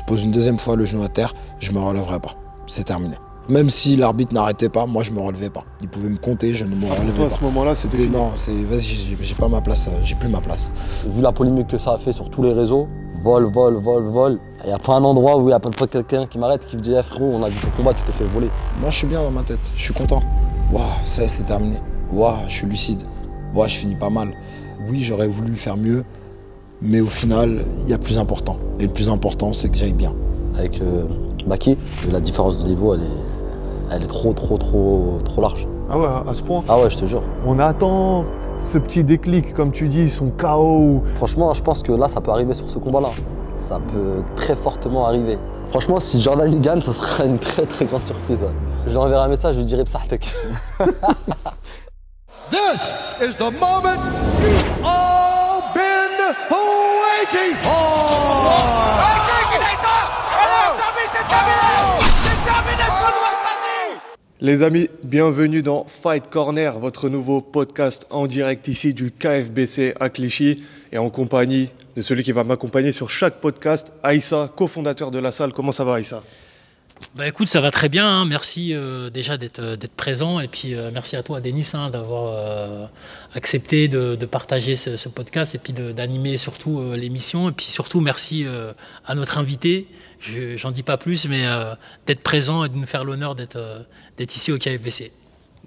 pose une deuxième fois le genou à terre, je me relèverai pas. C'est terminé. Même si l'arbitre n'arrêtait pas, moi je me relevais pas. Il pouvait me compter, je ne me relevais pas. À ce moment-là, c'était fini. Non, vas-y, j'ai pas ma place, j'ai plus ma place. Vu la polémique que ça a fait sur tous les réseaux, vol. Il n'y a pas un endroit où il n'y a pas quelqu'un qui m'arrête, qui me dit hey, frérot, on a vu ton combat, tu t'es fait voler. Moi je suis bien dans ma tête, je suis content. Waouh, ça c'est terminé. Waouh, je suis lucide. Waouh, je finis pas mal. Oui, j'aurais voulu faire mieux, mais au final, il y a plus important. Et le plus important, c'est que j'aille bien. Avec Baki, la différence de niveau, elle est trop large. Ah ouais, à ce point? Ah ouais, je te jure. On attend ce petit déclic, comme tu dis, son chaos. Franchement, je pense que là, ça peut arriver sur ce combat-là. Ça peut très fortement arriver. Franchement, si Jordan il gagne, ça sera une très grande surprise. Ouais. Je lui enverrai un message, je lui dirai Psahtek. This is the moment you've all been waiting for! Les amis, bienvenue dans Fight Corner, votre nouveau podcast en direct ici du KFBC à Clichy et en compagnie de celui qui va m'accompagner sur chaque podcast, Aïssa, cofondateur de la salle. Comment ça va, Aïssa? Bah écoute, ça va très bien, hein. Merci déjà d'être présent et puis merci à toi Denis d'avoir accepté de partager ce podcast et puis d'animer surtout l'émission et puis surtout merci à notre invité, j'en dis pas plus mais d'être présent et de nous faire l'honneur d'être ici au KFBC.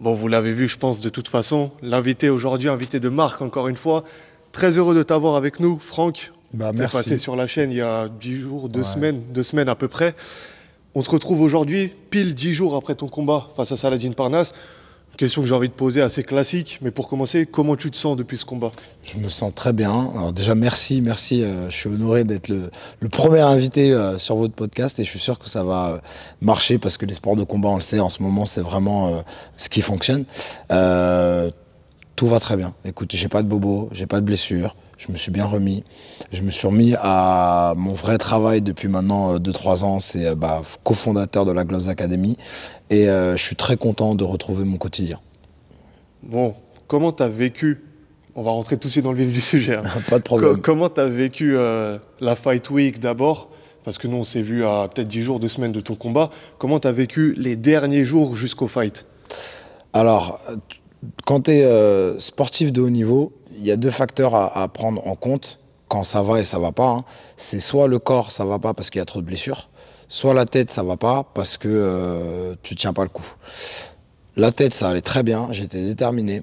Bon, vous l'avez vu je pense de toute façon, l'invité aujourd'hui, invité de marque encore une fois, très heureux de t'avoir avec nous, Franck. Bah, t'es passé sur la chaîne il y a 10 jours, 2 semaines à peu près. On te retrouve aujourd'hui, pile 10 jours après ton combat face à Saladin Parnasse. Une question que j'ai envie de poser, assez classique, mais pour commencer, comment tu te sens depuis ce combat? Je me sens très bien. Alors déjà, merci. Je suis honoré d'être le premier invité sur votre podcast et je suis sûr que ça va marcher parce que les sports de combat, on le sait, en ce moment, c'est vraiment ce qui fonctionne. Tout va très bien. Écoute, j'ai pas de bobo, j'ai pas de blessure. Je me suis bien remis. Je me suis remis à mon vrai travail depuis maintenant 2-3 ans. C'est cofondateur de la Gloves Academy. Et je suis très content de retrouver mon quotidien. Bon, comment tu as vécu, on va rentrer tout de suite dans le vif du sujet. Hein. Pas de problème. Comment tu as vécu la Fight Week d'abord? Parce que nous, on s'est vu à peut-être 10 jours, 2 semaines de ton combat. Comment tu as vécu les derniers jours jusqu'au fight? Alors, quand tu es sportif de haut niveau, il y a 2 facteurs à prendre en compte quand ça va et ça va pas. Hein. C'est soit le corps, ça va pas parce qu'il y a trop de blessures, soit la tête, ça va pas parce que tu tiens pas le coup. La tête, ça allait très bien, j'étais déterminé.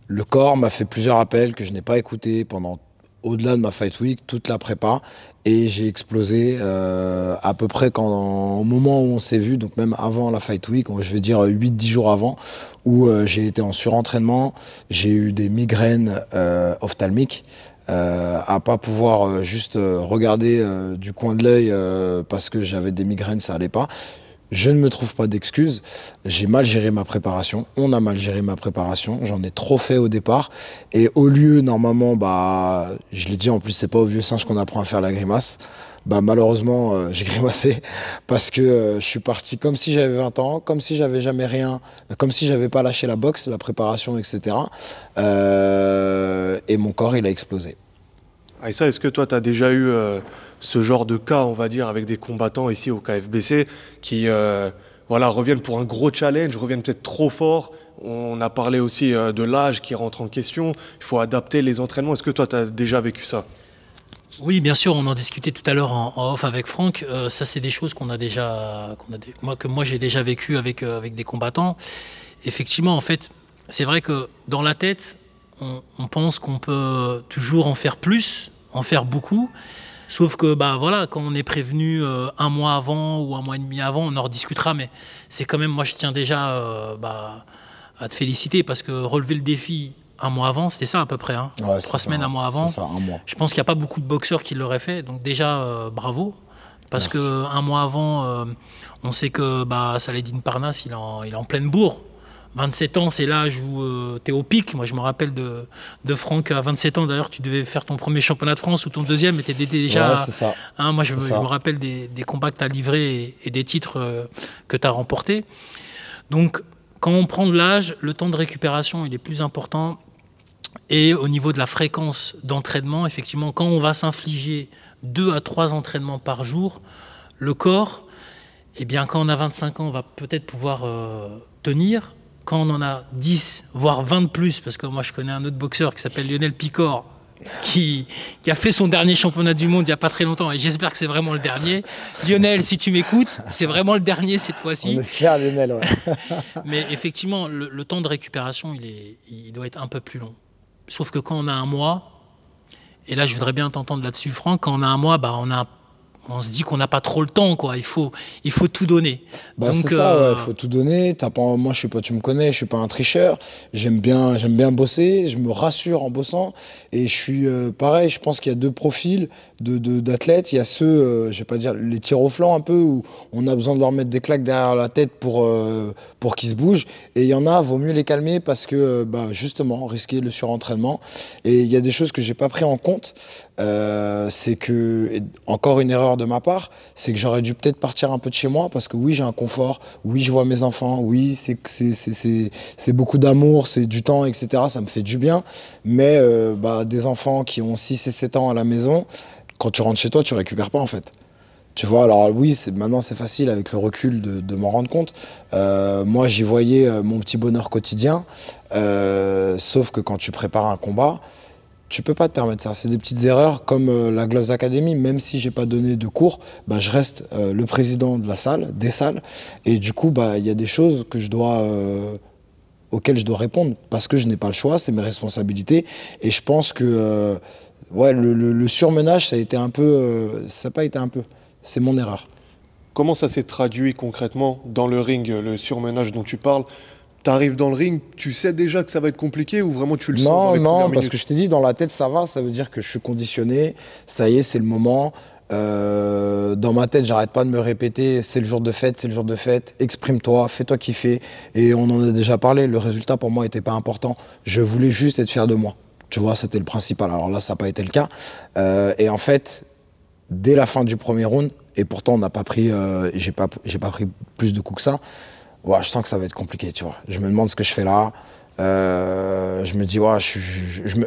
Le corps m'a fait plusieurs appels que je n'ai pas écoutés pendant au-delà de ma Fight Week, toute la prépa, et j'ai explosé à peu près au moment où on s'est vu, donc même avant la Fight Week, je vais dire 8-10 jours avant, où j'ai été en surentraînement, j'ai eu des migraines ophtalmiques, à pas pouvoir juste regarder du coin de l'œil parce que j'avais des migraines, ça allait pas. Je ne me trouve pas d'excuses, j'ai mal géré ma préparation, on a mal géré ma préparation, j'en ai trop fait au départ et au lieu normalement, je l'ai dit en plus c'est pas au vieux singe qu'on apprend à faire la grimace, malheureusement j'ai grimacé parce que je suis parti comme si j'avais 20 ans, comme si j'avais jamais rien, comme si j'avais pas lâché la boxe, la préparation etc. Et mon corps il a explosé. Aïssa, est-ce que toi, tu as déjà eu ce genre de cas, on va dire, avec des combattants ici au KFBC qui reviennent pour un gros challenge, reviennent peut-être trop fort? On a parlé aussi de l'âge qui rentre en question. Il faut adapter les entraînements. Est-ce que toi, tu as déjà vécu ça? Oui, bien sûr, on en discutait tout à l'heure en off avec Franck. Ça, c'est des choses que moi j'ai déjà vécu avec des combattants. Effectivement, en fait, c'est vrai que dans la tête, on pense qu'on peut toujours en faire plus, en faire beaucoup. Sauf que quand on est prévenu un mois avant ou un mois et demi avant, on en rediscutera. Mais c'est quand même, moi je tiens déjà à te féliciter parce que relever le défi un mois avant, c'était ça à peu près. Hein. Ouais, 3 semaines, un mois avant. C'est ça, un mois. Je pense qu'il n'y a pas beaucoup de boxeurs qui l'auraient fait. Donc déjà, bravo. Parce qu'un mois avant, on sait que Saladin Parnasse, il est en pleine bourre. 27 ans, c'est l'âge où tu es au pic. Moi, je me rappelle de Franck, à 27 ans, d'ailleurs, tu devais faire ton premier championnat de France ou ton deuxième, et tu étais déjà... Ouais, c'est ça. Moi, je me rappelle des combats que tu as livrés et des titres que tu as remportés. Donc, quand on prend de l'âge, le temps de récupération, il est plus important. Et au niveau de la fréquence d'entraînement, effectivement, quand on va s'infliger 2 à 3 entraînements par jour, Le corps, eh bien, quand on a 25 ans, on va peut-être pouvoir tenir. Quand on en a 10, voire 20 de plus, parce que moi je connais un autre boxeur qui s'appelle Lionel Picor, qui a fait son dernier championnat du monde il n'y a pas très longtemps, et j'espère que c'est vraiment le dernier. Lionel, si tu m'écoutes, c'est vraiment le dernier cette fois-ci. On espère, Lionel, ouais. Mais effectivement, le temps de récupération, il doit être un peu plus long. Sauf que quand on a un mois, et là je voudrais bien t'entendre là-dessus, Franck, quand on a un mois, bah, on se dit qu'on n'a pas trop le temps, quoi. Il faut tout donner. Bah, c'est ça, il faut tout donner. Moi, tu me connais, je suis pas un tricheur. J'aime bien bosser. Je me rassure en bossant. Et je suis pareil. Je pense qu'il y a deux profils d'athlètes. Il y a ceux, je vais pas dire les tirs au flanc un peu, où on a besoin de leur mettre des claques derrière la tête pour qu'ils se bougent. Et il y en a, vaut mieux les calmer parce que justement risquer le surentraînement. Et il y a des choses que j'ai pas pris en compte. C'est que encore une erreur de ma part, c'est que j'aurais dû peut-être partir un peu de chez moi parce que oui, j'ai un confort, oui, je vois mes enfants, oui, c'est beaucoup d'amour, c'est du temps, etc. Ça me fait du bien. Mais des enfants qui ont 6 et 7 ans à la maison, quand tu rentres chez toi, tu récupères pas en fait. Tu vois, alors oui, maintenant c'est facile avec le recul de m'en rendre compte. Moi, j'y voyais mon petit bonheur quotidien, sauf que quand tu prépares un combat, tu peux pas te permettre ça. C'est des petites erreurs comme la Gloves Academy. Même si j'ai pas donné de cours, je reste le président de la salle, des salles. Et du coup, il y a des choses que auxquelles je dois répondre parce que je n'ai pas le choix, c'est mes responsabilités. Et je pense que le surmenage, ça n'a pas été un peu. C'est mon erreur. Comment ça s'est traduit concrètement dans le ring, le surmenage dont tu parles? T'arrives dans le ring, tu sais déjà que ça va être compliqué ou vraiment tu le sens dans les premières minutes? Non, parce que je t'ai dit, dans la tête, ça va. Ça veut dire que je suis conditionné. Ça y est, c'est le moment. Dans ma tête, j'arrête pas de me répéter, c'est le jour de fête, c'est le jour de fête. Exprime-toi, fais-toi kiffer. Et on en a déjà parlé, le résultat pour moi n'était pas important. Je voulais juste être fier de moi. Tu vois, c'était le principal. Alors là, ça n'a pas été le cas. Et en fait, dès la fin du premier round, et pourtant on n'a pas pris, j'ai pas pris plus de coups que ça. Ouais, je sens que ça va être compliqué, tu vois. Je me demande ce que je fais là. Je me dis,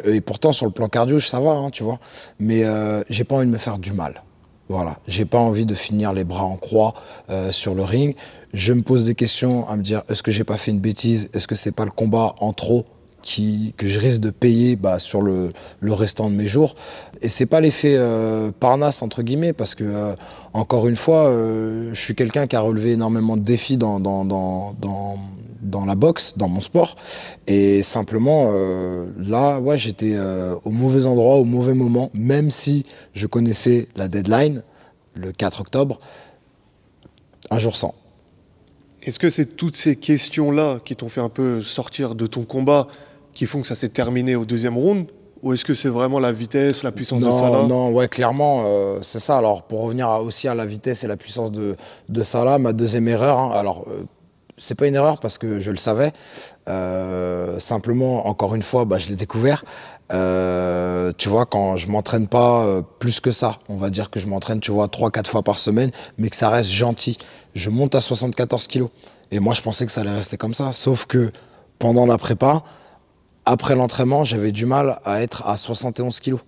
et pourtant, sur le plan cardio, ça va, hein, tu vois. Mais j'ai pas envie de me faire du mal. Voilà. J'ai pas envie de finir les bras en croix sur le ring. Je me pose des questions à me dire, est-ce que j'ai pas fait une bêtise? Est-ce que c'est pas le combat en trop que je risque de payer sur le restant de mes jours? Et c'est pas l'effet Parnasse entre guillemets, parce que encore une fois, je suis quelqu'un qui a relevé énormément de défis dans la boxe, dans mon sport, et simplement là, j'étais au mauvais endroit, au mauvais moment, même si je connaissais la deadline, le 4 octobre, un jour sans. Est-ce que c'est toutes ces questions-là qui t'ont fait un peu sortir de ton combat qui font que ça s'est terminé au deuxième round? Ou est-ce que c'est vraiment la vitesse, la puissance de Salah? Non, clairement, c'est ça. Alors, pour revenir aussi à la vitesse et la puissance de Salah, ma deuxième erreur, hein, alors, c'est pas une erreur parce que je le savais. Simplement, encore une fois, je l'ai découvert. Tu vois, quand je m'entraîne pas plus que ça, on va dire que je m'entraîne, 3-4 fois par semaine, mais que ça reste gentil. Je monte à 74 kilos. Et moi, je pensais que ça allait rester comme ça. Sauf que pendant la prépa, après l'entraînement, j'avais du mal à être à 71 kilos.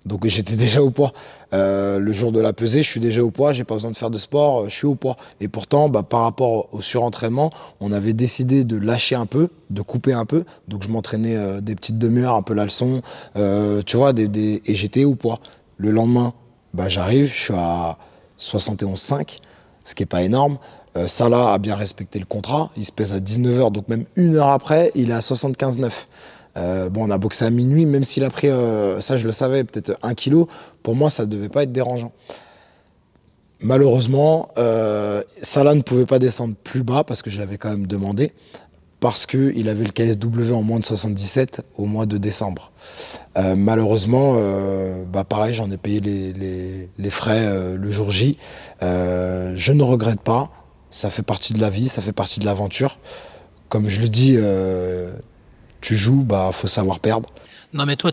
Donc j'étais déjà au poids. Le jour de la pesée, je suis déjà au poids, j'ai pas besoin de faire de sport, je suis au poids. Et pourtant, par rapport au surentraînement, on avait décidé de lâcher un peu, de couper un peu. Donc je m'entraînais des petites demi-heures, un peu la leçon, tu vois, et j'étais au poids. Le lendemain, j'arrive, je suis à 71,5, ce qui est pas énorme. Salah a bien respecté le contrat, il se pèse à 19h, donc même une heure après, il est à 75,9. On a boxé à minuit, même s'il a pris, ça je le savais, peut-être 1 kilo, pour moi ça ne devait pas être dérangeant. Malheureusement, Salah ne pouvait pas descendre plus bas, parce que je l'avais quand même demandé, parce qu'il avait le KSW en moins de 77 au mois de décembre. Malheureusement, pareil, j'en ai payé les frais le jour J. Je ne regrette pas, ça fait partie de la vie, ça fait partie de l'aventure. Comme je le dis, tu joues, faut savoir perdre. Non mais toi,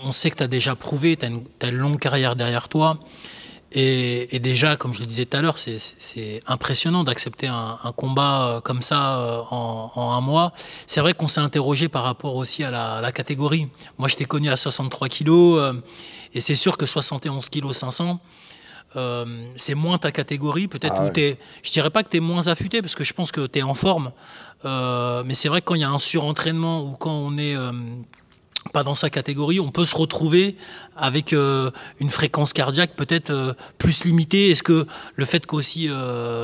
on sait que tu as déjà prouvé, tu as une longue carrière derrière toi. Et déjà, comme je le disais tout à l'heure, c'est impressionnant d'accepter un combat comme ça en un mois. C'est vrai qu'on s'est interrogé par rapport aussi à la catégorie. Moi, je t'ai connu à 63 kilos et c'est sûr que 71 kilos 500, c'est moins ta catégorie, peut-être Ah où ouais. je dirais pas que tu es moins affûté, parce que je pense que tu es en forme. Mais c'est vrai que quand il y a un surentraînement ou quand on est pas dans sa catégorie, on peut se retrouver avec une fréquence cardiaque peut-être plus limitée. Est-ce que le fait qu'aussi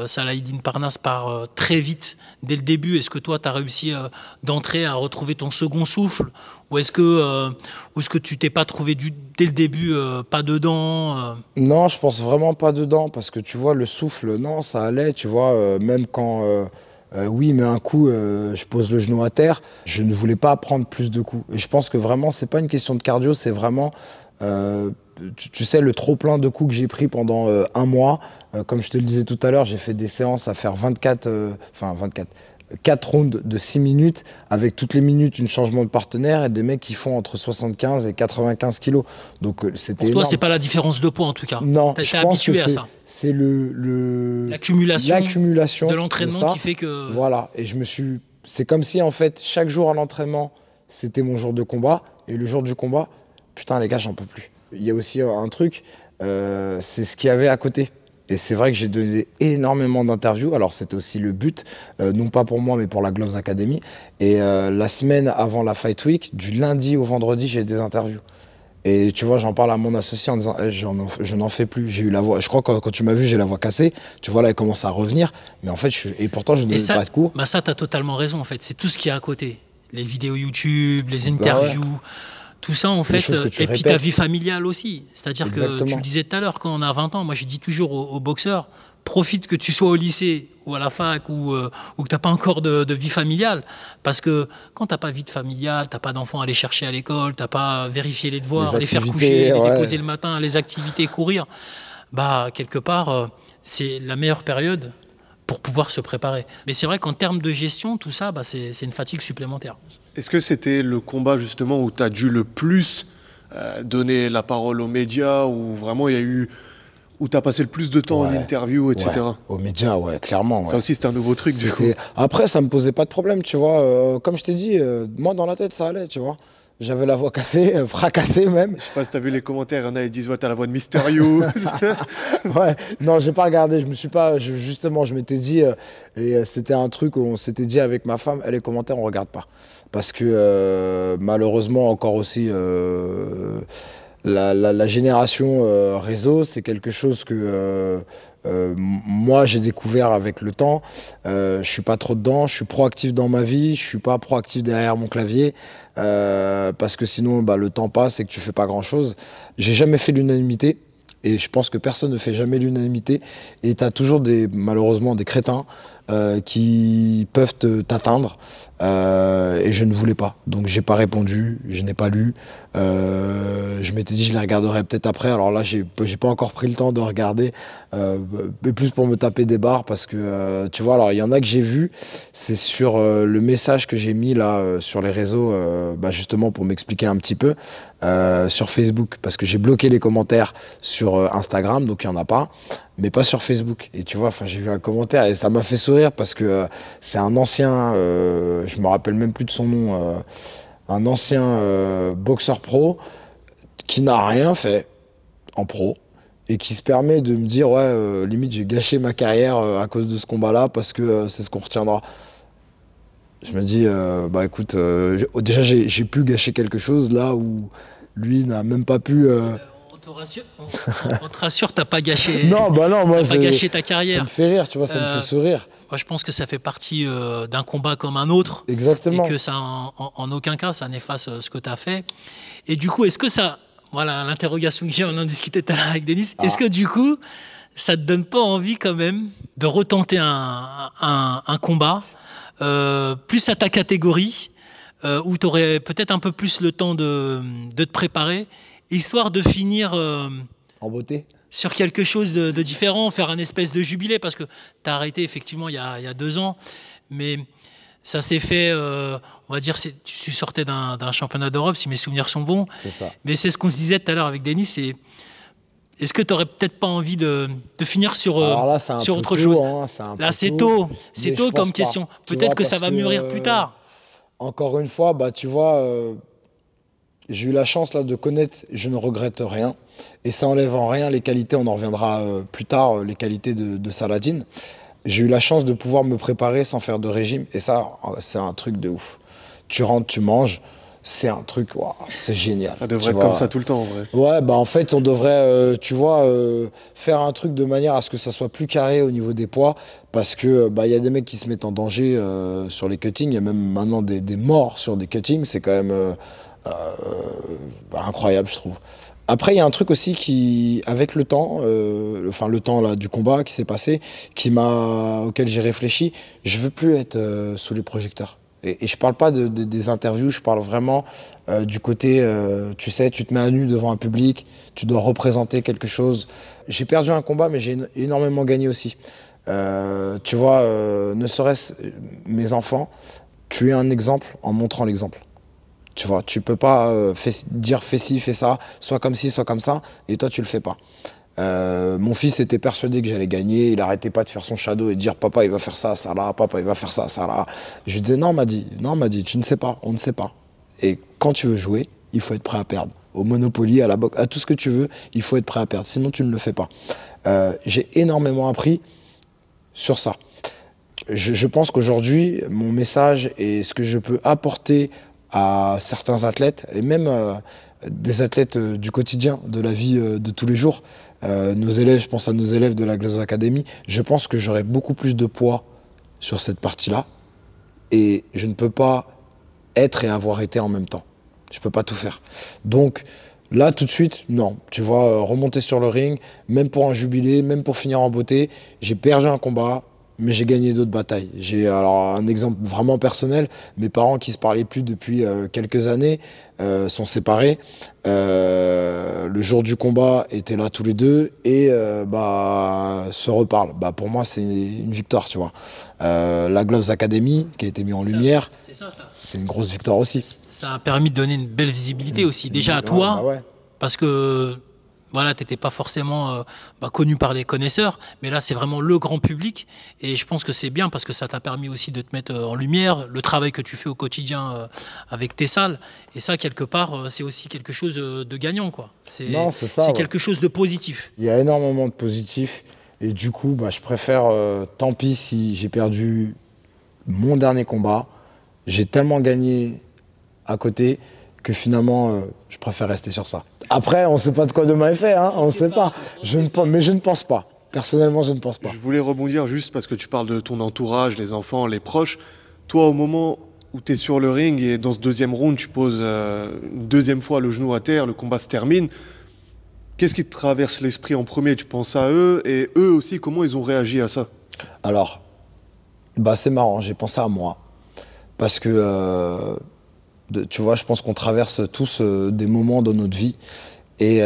Salah-Eddine Parnasse part très vite dès le début, est-ce que toi tu as réussi d'entrer à retrouver ton second souffle, ou est-ce que tu t'es pas trouvé dès le début pas dedans Non, je pense vraiment pas dedans parce que tu vois, le souffle, non, ça allait. Tu vois, même quand, oui, mais un coup, je pose le genou à terre, je ne voulais pas prendre plus de coups. Et je pense que vraiment, c'est pas une question de cardio, c'est vraiment, tu sais, le trop plein de coups que j'ai pris pendant un mois. Comme je te le disais tout à l'heure, j'ai fait des séances à faire 4 rounds de 6 minutes, avec toutes les minutes un changement de partenaire et des mecs qui font entre 75 et 95 kilos. Donc c'était Pour toi, énorme. c'est pas la différence de poids en tout cas. Non, T'es je pense que habitué à ça. c'est L'accumulation de de l'entraînement qui fait que... Voilà, et c'est comme si en fait chaque jour à l'entraînement c'était mon jour de combat, et le jour du combat, putain les gars, j'en peux plus. Il y a aussi un truc, c'est ce qu'il y avait à côté. Et c'est vrai que j'ai donné énormément d'interviews. Alors c'était aussi le but, non pas pour moi mais pour la Gloves Academy. Et la semaine avant la Fight Week, du lundi au vendredi, j'ai des interviews. Et tu vois, j'en parle à mon associé en disant je n'en fais plus. J'ai eu la voix. Je crois que quand tu m'as vu, j'ai la voix cassée. Tu vois, là, elle commence à revenir. Mais en fait, et pourtant, je ne donne pas de cours. Bah ça, tu as totalement raison en fait. C'est tout ce qui est à côté. Les vidéos YouTube, les Bah interviews. ouais. Tout ça, en fait, et puis ta vie familiale aussi. C'est-à-dire que tu le disais tout à l'heure, quand on a 20 ans, moi je dis toujours aux boxeurs, profite que tu sois au lycée ou à la fac ou que tu n'as pas encore de vie familiale. Parce que quand tu n'as pas de vie familiale, tu n'as pas d'enfants à aller chercher à l'école, tu n'as pas vérifié les devoirs, les faire coucher, les déposer le matin, les activités, courir, bah quelque part, c'est la meilleure période pour pouvoir se préparer. Mais c'est vrai qu'en termes de gestion, tout ça, bah, c'est une fatigue supplémentaire. Est-ce que c'était le combat justement où tu as dû le plus donner la parole aux médias, où vraiment il y a eu, où tu as passé le plus de temps en interview, etc. Ouais. Aux médias, ouais, clairement. Ça aussi, c'était un nouveau truc du coup. Après, ça me posait pas de problème, tu vois. Comme je t'ai dit, moi dans la tête, ça allait, tu vois. J'avais la voix cassée, fracassée même. Je sais pas si t'as vu les commentaires, il y en a qui disent ouais, t'as la voix de Mister You. Ouais, non, j'ai pas regardé. Justement, je m'étais dit, et c'était un truc où on s'était dit avec ma femme, les commentaires, on regarde pas. Parce que malheureusement, encore aussi, la génération réseau, c'est quelque chose que moi j'ai découvert avec le temps. Je suis pas trop dedans, je suis proactif dans ma vie, je suis pas proactif derrière mon clavier. Parce que sinon le temps passe et que tu fais pas grand chose. J'ai jamais fait l'unanimité et je pense que personne ne fait jamais l'unanimité, et tu as toujours malheureusement des crétins qui peuvent t'atteindre, et je ne voulais pas, donc j'ai pas répondu, je n'ai pas lu. Je m'étais dit je les regarderai peut-être après. Alors là j'ai pas encore pris le temps de regarder, mais plus pour me taper des barres, parce que tu vois, alors il y en a que j'ai vu, c'est sur le message que j'ai mis là sur les réseaux, justement pour m'expliquer un petit peu, sur Facebook, parce que j'ai bloqué les commentaires sur Instagram, donc il n'y en a pas, mais pas sur Facebook. Et tu vois, j'ai vu un commentaire et ça m'a fait sourire, parce que c'est un ancien, je me rappelle même plus de son nom, un ancien boxeur pro qui n'a rien fait en pro et qui se permet de me dire ouais, limite j'ai gâché ma carrière à cause de ce combat-là, parce que c'est ce qu'on retiendra. Je me dis écoute, déjà j'ai pu gâcher quelque chose là où lui n'a même pas pu. On te rassure, t'as pas gâché. Non, non, moi t'as pas gâché ta carrière. Ça me fait rire, tu vois, ça me fait sourire. Moi, je pense que ça fait partie d'un combat comme un autre. Exactement. Et que ça, en aucun cas, ça n'efface ce que tu as fait. Et du coup, est-ce que ça, voilà l'interrogation que j'ai, on en discutait tout à l'heure avec Denis, est-ce que du coup, ça te donne pas envie quand même de retenter un combat plus à ta catégorie, où tu aurais peut-être un peu plus le temps de te préparer, histoire de finir en beauté sur quelque chose de différent, faire un espèce de jubilé, parce que tu as arrêté effectivement il y a 2 ans, mais ça s'est fait, on va dire, tu sortais d'un championnat d'Europe, si mes souvenirs sont bons. C'est ça. Mais c'est ce qu'on se disait tout à l'heure avec Denis, est-ce que tu n'aurais peut-être pas envie de finir sur autre chose là, c'est tôt comme question. Peut-être que ça va mûrir plus tard. Encore une fois, tu vois, J'ai eu la chance là de connaître, je ne regrette rien. Et ça enlève en rien les qualités, on en reviendra plus tard, les qualités de Saladin. J'ai eu la chance de pouvoir me préparer sans faire de régime. Et ça, c'est un truc de ouf. Tu rentres, tu manges. C'est un truc, wow, c'est génial. Ça devrait être comme ça tout le temps, en vrai. Ouais, bah en fait, on devrait, tu vois, faire un truc de manière à ce que ça soit plus carré au niveau des poids, parce que bah il y a des mecs qui se mettent en danger sur les cuttings. Il y a même maintenant des morts sur des cuttings. C'est quand même incroyable, je trouve. Après, il y a un truc aussi qui, avec le temps, le temps là, du combat qui s'est passé, auquel j'ai réfléchi. Je veux plus être sous les projecteurs. Et je parle pas des interviews, je parle vraiment du côté, tu sais, tu te mets à nu devant un public, tu dois représenter quelque chose. J'ai perdu un combat, mais j'ai énormément gagné aussi. Tu vois, ne serait-ce mes enfants, tu es un exemple en montrant l'exemple. Tu vois, tu peux pas dire fais ci, fais ça, soit comme ci, soit comme ça, et toi tu le fais pas. Mon fils était persuadé que j'allais gagner, il arrêtait pas de faire son shadow et de dire papa il va faire ça, ça là, papa il va faire ça, ça là. Je lui disais non, m'a dit, tu ne sais pas, on ne sait pas. Et quand tu veux jouer, il faut être prêt à perdre. Au Monopoly, à la boxe, à tout ce que tu veux, il faut être prêt à perdre, sinon tu ne le fais pas. J'ai énormément appris sur ça. Je pense qu'aujourd'hui, mon message et ce que je peux apporter à certains athlètes, et même des athlètes du quotidien, de la vie de tous les jours, nos élèves, je pense à nos élèves de la Gloves Academy, je pense que j'aurai beaucoup plus de poids sur cette partie-là, et je ne peux pas être et avoir été en même temps. Je ne peux pas tout faire. Donc là, tout de suite, non. Tu vois, remonter sur le ring, même pour un jubilé, même pour finir en beauté, j'ai perdu un combat, mais j'ai gagné d'autres batailles. J'ai alors un exemple vraiment personnel. Mes parents qui se parlaient plus depuis quelques années sont séparés. Le jour du combat étaient là tous les deux et se reparlent. Bah pour moi c'est une victoire, tu vois. La Gloves Academy qui a été mis en lumière. C'est ça. C'est une grosse victoire aussi. Ça a permis de donner une belle visibilité aussi. Déjà à toi, parce que voilà, tu n'étais pas forcément connu par les connaisseurs, mais là, c'est vraiment le grand public. Et je pense que c'est bien parce que ça t'a permis aussi de te mettre en lumière, le travail que tu fais au quotidien avec tes salles. Et ça, quelque part, c'est aussi quelque chose de gagnant, quoi. C'est quelque chose de positif. Il y a énormément de positif. Et du coup, je préfère, tant pis si j'ai perdu mon dernier combat. J'ai tellement gagné à côté que finalement, je préfère rester sur ça. Après, on ne sait pas de quoi demain est fait, hein, on ne sait pas. Mais je ne pense pas. Personnellement, je ne pense pas. Je voulais rebondir juste parce que tu parles de ton entourage, les enfants, les proches. Toi, au moment où tu es sur le ring et dans ce deuxième round, tu poses une deuxième fois le genou à terre, le combat se termine. Qu'est-ce qui te traverse l'esprit en premier? Tu penses à eux et eux aussi, comment ils ont réagi à ça? Alors, c'est marrant, j'ai pensé à moi. Parce que... tu vois, je pense qu'on traverse tous des moments dans notre vie. Et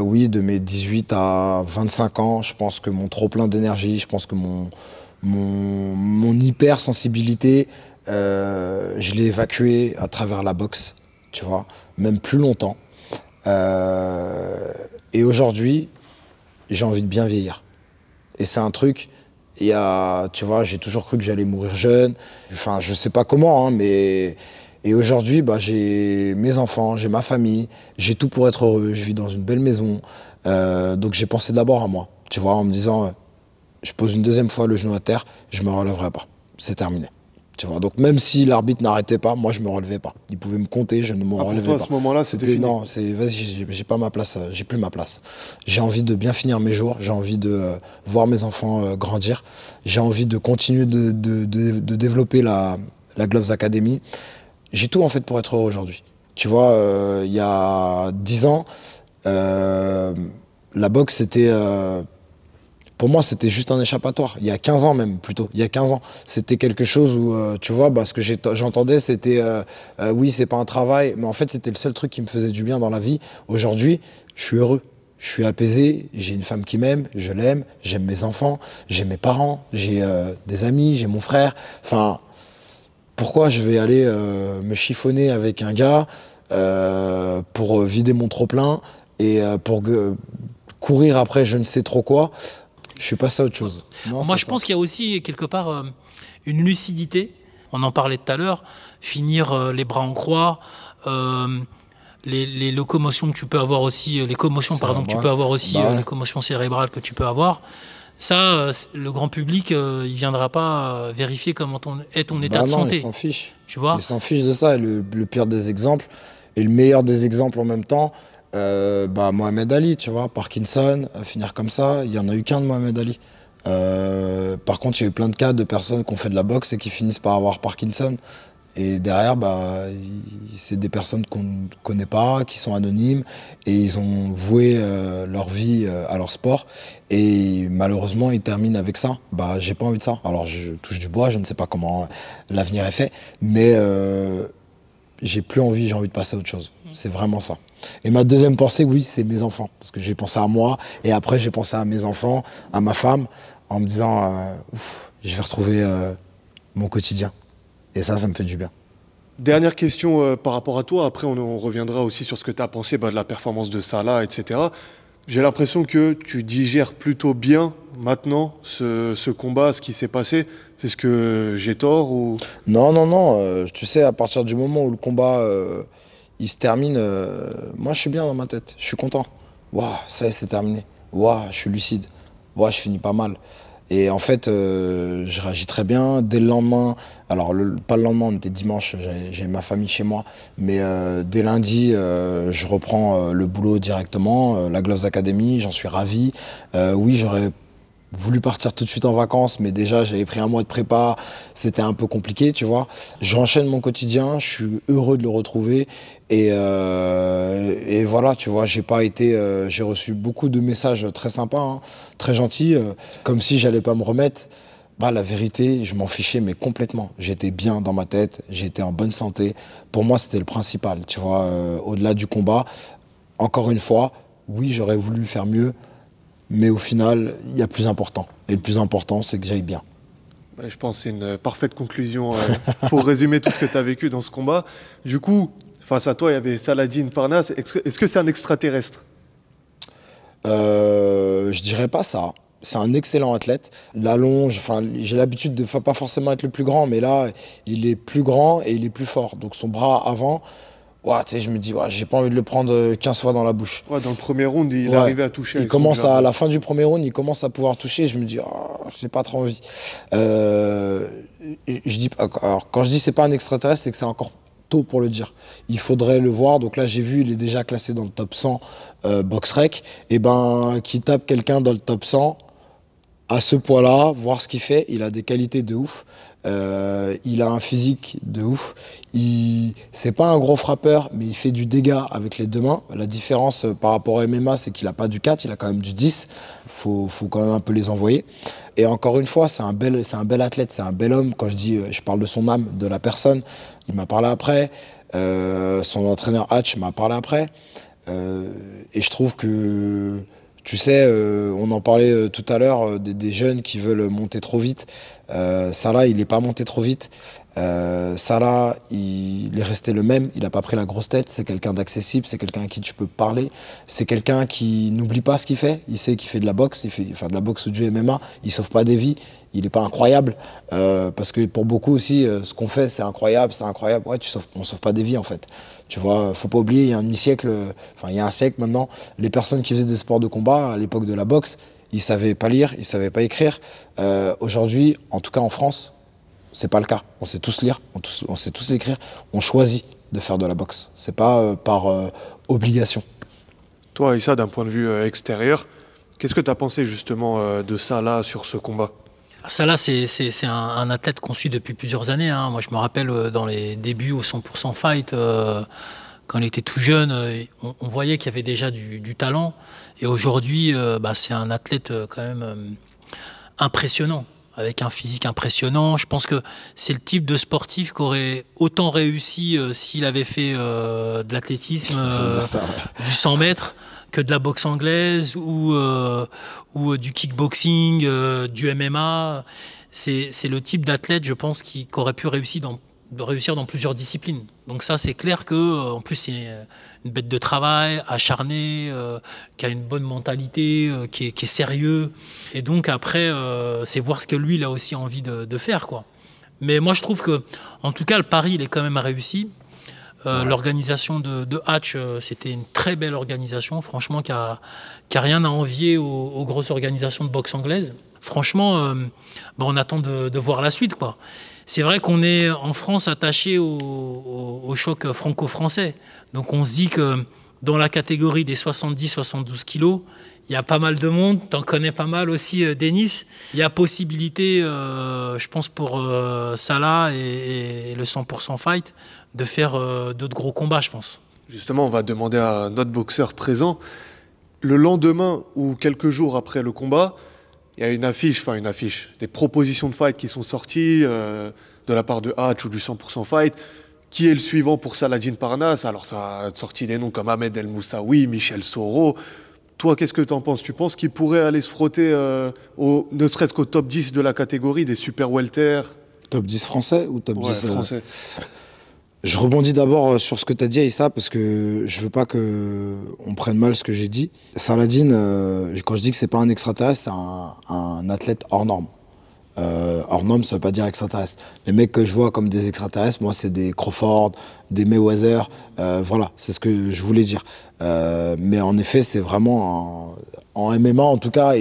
oui, de mes 18 à 25 ans, je pense que mon trop-plein d'énergie, je pense que mon hypersensibilité, je l'ai évacué à travers la boxe, tu vois, même plus longtemps. Et aujourd'hui, j'ai envie de bien vieillir. Et c'est un truc... tu vois, j'ai toujours cru que j'allais mourir jeune. Enfin, je sais pas comment, hein, mais... Et aujourd'hui, j'ai mes enfants, j'ai ma famille, j'ai tout pour être heureux, je vis dans une belle maison. Donc j'ai pensé d'abord à moi, tu vois, en me disant, je pose une deuxième fois le genou à terre, je me relèverai pas. C'est terminé. Tu vois, donc même si l'arbitre n'arrêtait pas, moi je me relevais pas. Il pouvait me compter, je ne me relevais pas. Pour toi, à ce moment-là, c'était fini. Non, vas-y, j'ai pas ma place, j'ai plus ma place. J'ai envie de bien finir mes jours, j'ai envie de voir mes enfants grandir, j'ai envie de continuer de développer la Gloves Academy. J'ai tout en fait pour être heureux aujourd'hui. Tu vois, il y a 10 ans, la boxe, c'était... pour moi, c'était juste un échappatoire. Il y a 15 ans même, plutôt. Il y a 15 ans. C'était quelque chose où, tu vois, ce que j'entendais, c'était... oui, c'est pas un travail. Mais en fait, c'était le seul truc qui me faisait du bien dans la vie. Aujourd'hui, je suis heureux. Je suis apaisé. J'ai une femme qui m'aime. Je l'aime. J'aime mes enfants. J'ai mes parents. J'ai des amis. J'ai mon frère. Enfin... Pourquoi je vais aller me chiffonner avec un gars pour vider mon trop-plein et pour courir après je ne sais trop quoi? Je suis passé à autre chose. Non, moi, je pense qu'il y a aussi quelque part une lucidité. On en parlait tout à l'heure. Finir les bras en croix, les locomotions que tu peux avoir aussi, les commotions pardon que tu peux avoir aussi, les commotions cérébrales que tu peux avoir. Ça, le grand public, il viendra pas vérifier comment est ton état de santé. Il s'en fiche. Tu vois. Il s'en fiche de ça. Et le pire des exemples et le meilleur des exemples en même temps, Mohamed Ali, tu vois, Parkinson, finir comme ça, il y en a eu qu'un de Mohamed Ali. Par contre, il y a eu plein de cas de personnes qui ont fait de la boxe et qui finissent par avoir Parkinson. Et derrière, c'est des personnes qu'on ne connaît pas, qui sont anonymes, et ils ont voué leur vie à leur sport. Et malheureusement, ils terminent avec ça. J'ai pas envie de ça. Alors, je touche du bois, je ne sais pas comment l'avenir est fait, mais j'ai plus envie, j'ai envie de passer à autre chose. C'est vraiment ça. Et ma deuxième pensée, oui, c'est mes enfants. Parce que j'ai pensé à moi, et après, j'ai pensé à mes enfants, à ma femme, en me disant, je vais retrouver mon quotidien. Et ça me fait du bien. Dernière question par rapport à toi. Après, on reviendra aussi sur ce que tu as pensé de la performance de Salah, etc. J'ai l'impression que tu digères plutôt bien maintenant ce combat, ce qui s'est passé. Est-ce que j'ai tort ou... Non. Tu sais, à partir du moment où le combat il se termine, moi je suis bien dans ma tête. Je suis content. Waouh, ça y est, c'est terminé. Waouh, je suis lucide. Waouh, je finis pas mal. Et en fait, je réagis très bien. Dès le lendemain, alors pas le lendemain, on était dimanche, j'ai ma famille chez moi, mais dès lundi, je reprends le boulot directement, la Gloves Academy, j'en suis ravi. Oui, j'aurais voulu partir tout de suite en vacances, mais déjà j'avais pris un mois de prépa, c'était un peu compliqué, tu vois. J'enchaîne mon quotidien, je suis heureux de le retrouver et voilà, tu vois, j'ai reçu beaucoup de messages très sympas, hein, très gentils, comme si j'allais pas me remettre. La vérité, je m'en fichais, mais complètement. J'étais bien dans ma tête, j'étais en bonne santé. Pour moi, c'était le principal, tu vois, au-delà du combat. Encore une fois, oui, j'aurais voulu faire mieux, mais au final, il y a plus important. Et le plus important, c'est que j'aille bien. Je pense que c'est une parfaite conclusion pour résumer tout ce que tu as vécu dans ce combat. Du coup, face à toi, il y avait Saladin Parnasse. Est-ce que c'est un extraterrestre ? Je dirais pas ça. C'est un excellent athlète. L'allonge, j'ai l'habitude de pas forcément être le plus grand, mais là, il est plus grand et il est plus fort. Donc son bras avant... je me dis, j'ai pas envie de le prendre 15 fois dans la bouche. Dans le premier round, il est arrivé à toucher. À la fin du premier round, il commence à pouvoir toucher. Je me dis, j'ai pas trop envie. Alors, quand je dis c'est pas un extraterrestre, c'est que c'est encore tôt pour le dire. Il faudrait le voir. Donc là, j'ai vu, il est déjà classé dans le top 100 BoxRec. Et qui tape quelqu'un dans le top 100 à ce poids-là, voir ce qu'il fait. Il a des qualités de ouf. Il a un physique de ouf. C'est pas un gros frappeur, mais il fait du dégât avec les deux mains. La différence par rapport à MMA, c'est qu'il a pas du 4, il a quand même du 10. Faut quand même un peu les envoyer. Et encore une fois, c'est un bel athlète, c'est un bel homme. Quand je parle de son âme, de la personne, il m'a parlé après. Son entraîneur Hatch m'a parlé après. Et je trouve que... Tu sais, on en parlait tout à l'heure, des jeunes qui veulent monter trop vite. Salah, il n'est pas monté trop vite. Salah, il est resté le même. Il n'a pas pris la grosse tête. C'est quelqu'un d'accessible. C'est quelqu'un à qui tu peux parler. C'est quelqu'un qui n'oublie pas ce qu'il fait. Il sait qu'il fait de la boxe. Il fait de la boxe ou du MMA. Il ne sauve pas des vies. Il n'est pas incroyable. Parce que pour beaucoup aussi, ce qu'on fait, c'est incroyable. C'est incroyable. Ouais, on ne sauve pas des vies, en fait. Tu vois, faut pas oublier, il y a un siècle maintenant, les personnes qui faisaient des sports de combat à l'époque de la boxe, ils savaient pas lire, ils savaient pas écrire. Aujourd'hui, en tout cas en France, c'est pas le cas. On sait tous lire, on sait tous écrire. On choisit de faire de la boxe. C'est pas par obligation. Toi, Issa, d'un point de vue extérieur, qu'est-ce que tu as pensé justement de ça là sur ce combat ? Salah, c'est un athlète qu'on suit depuis plusieurs années. Hein. Moi, je me rappelle dans les débuts au 100% Fight, quand il était tout jeune, on voyait qu'il y avait déjà du talent. Et aujourd'hui, c'est un athlète quand même impressionnant, avec un physique impressionnant. Je pense que c'est le type de sportif qui aurait autant réussi s'il avait fait de l'athlétisme, du 100 mètres, que de la boxe anglaise ou du kickboxing, du MMA. C'est le type d'athlète, je pense, qui aurait pu réussir dans plusieurs disciplines. Donc ça, c'est clair que, en plus, c'est une bête de travail, acharné, qui a une bonne mentalité, qui est sérieux. Et donc après, c'est voir ce que lui, il a aussi envie de faire, quoi. Mais moi, je trouve que, en tout cas, le pari, il est quand même réussi. L'organisation de Hatch, c'était une très belle organisation, franchement, qui a rien à envier aux grosses organisations de boxe anglaise. Franchement, on attend de voir la suite, quoi. C'est vrai qu'on est en France attaché au choc franco-français. Donc on se dit que dans la catégorie des 70-72 kilos, il y a pas mal de monde. T'en connais pas mal aussi, Denis. Il y a possibilité, je pense, pour Salah et le 100% Fight de faire d'autres gros combats, je pense. Justement, on va demander à notre boxeur présent. Le lendemain ou quelques jours après le combat, il y a une affiche, des propositions de fight qui sont sorties de la part de Hatch ou du 100% Fight. Qui est le suivant pour Saladin Parnasse? Alors ça a sorti des noms comme Ahmed El Moussaoui, Michel Soro. Toi, qu'est-ce que tu en penses? Tu penses qu'il pourrait aller se frotter ne serait-ce qu'au top 10 de la catégorie des super welter? Top 10 français ou top 10 français? Je rebondis d'abord sur ce que tu as dit, Aïssa, parce que je veux pas qu'on prenne mal ce que j'ai dit. Saladin, quand je dis que c'est pas un extraterrestre, c'est un athlète hors norme. Hors norme, ça veut pas dire extraterrestre. Les mecs que je vois comme des extraterrestres, moi, c'est des Crawford, des Mayweather. Voilà, c'est ce que je voulais dire. Mais en effet, c'est vraiment en MMA, en tout cas,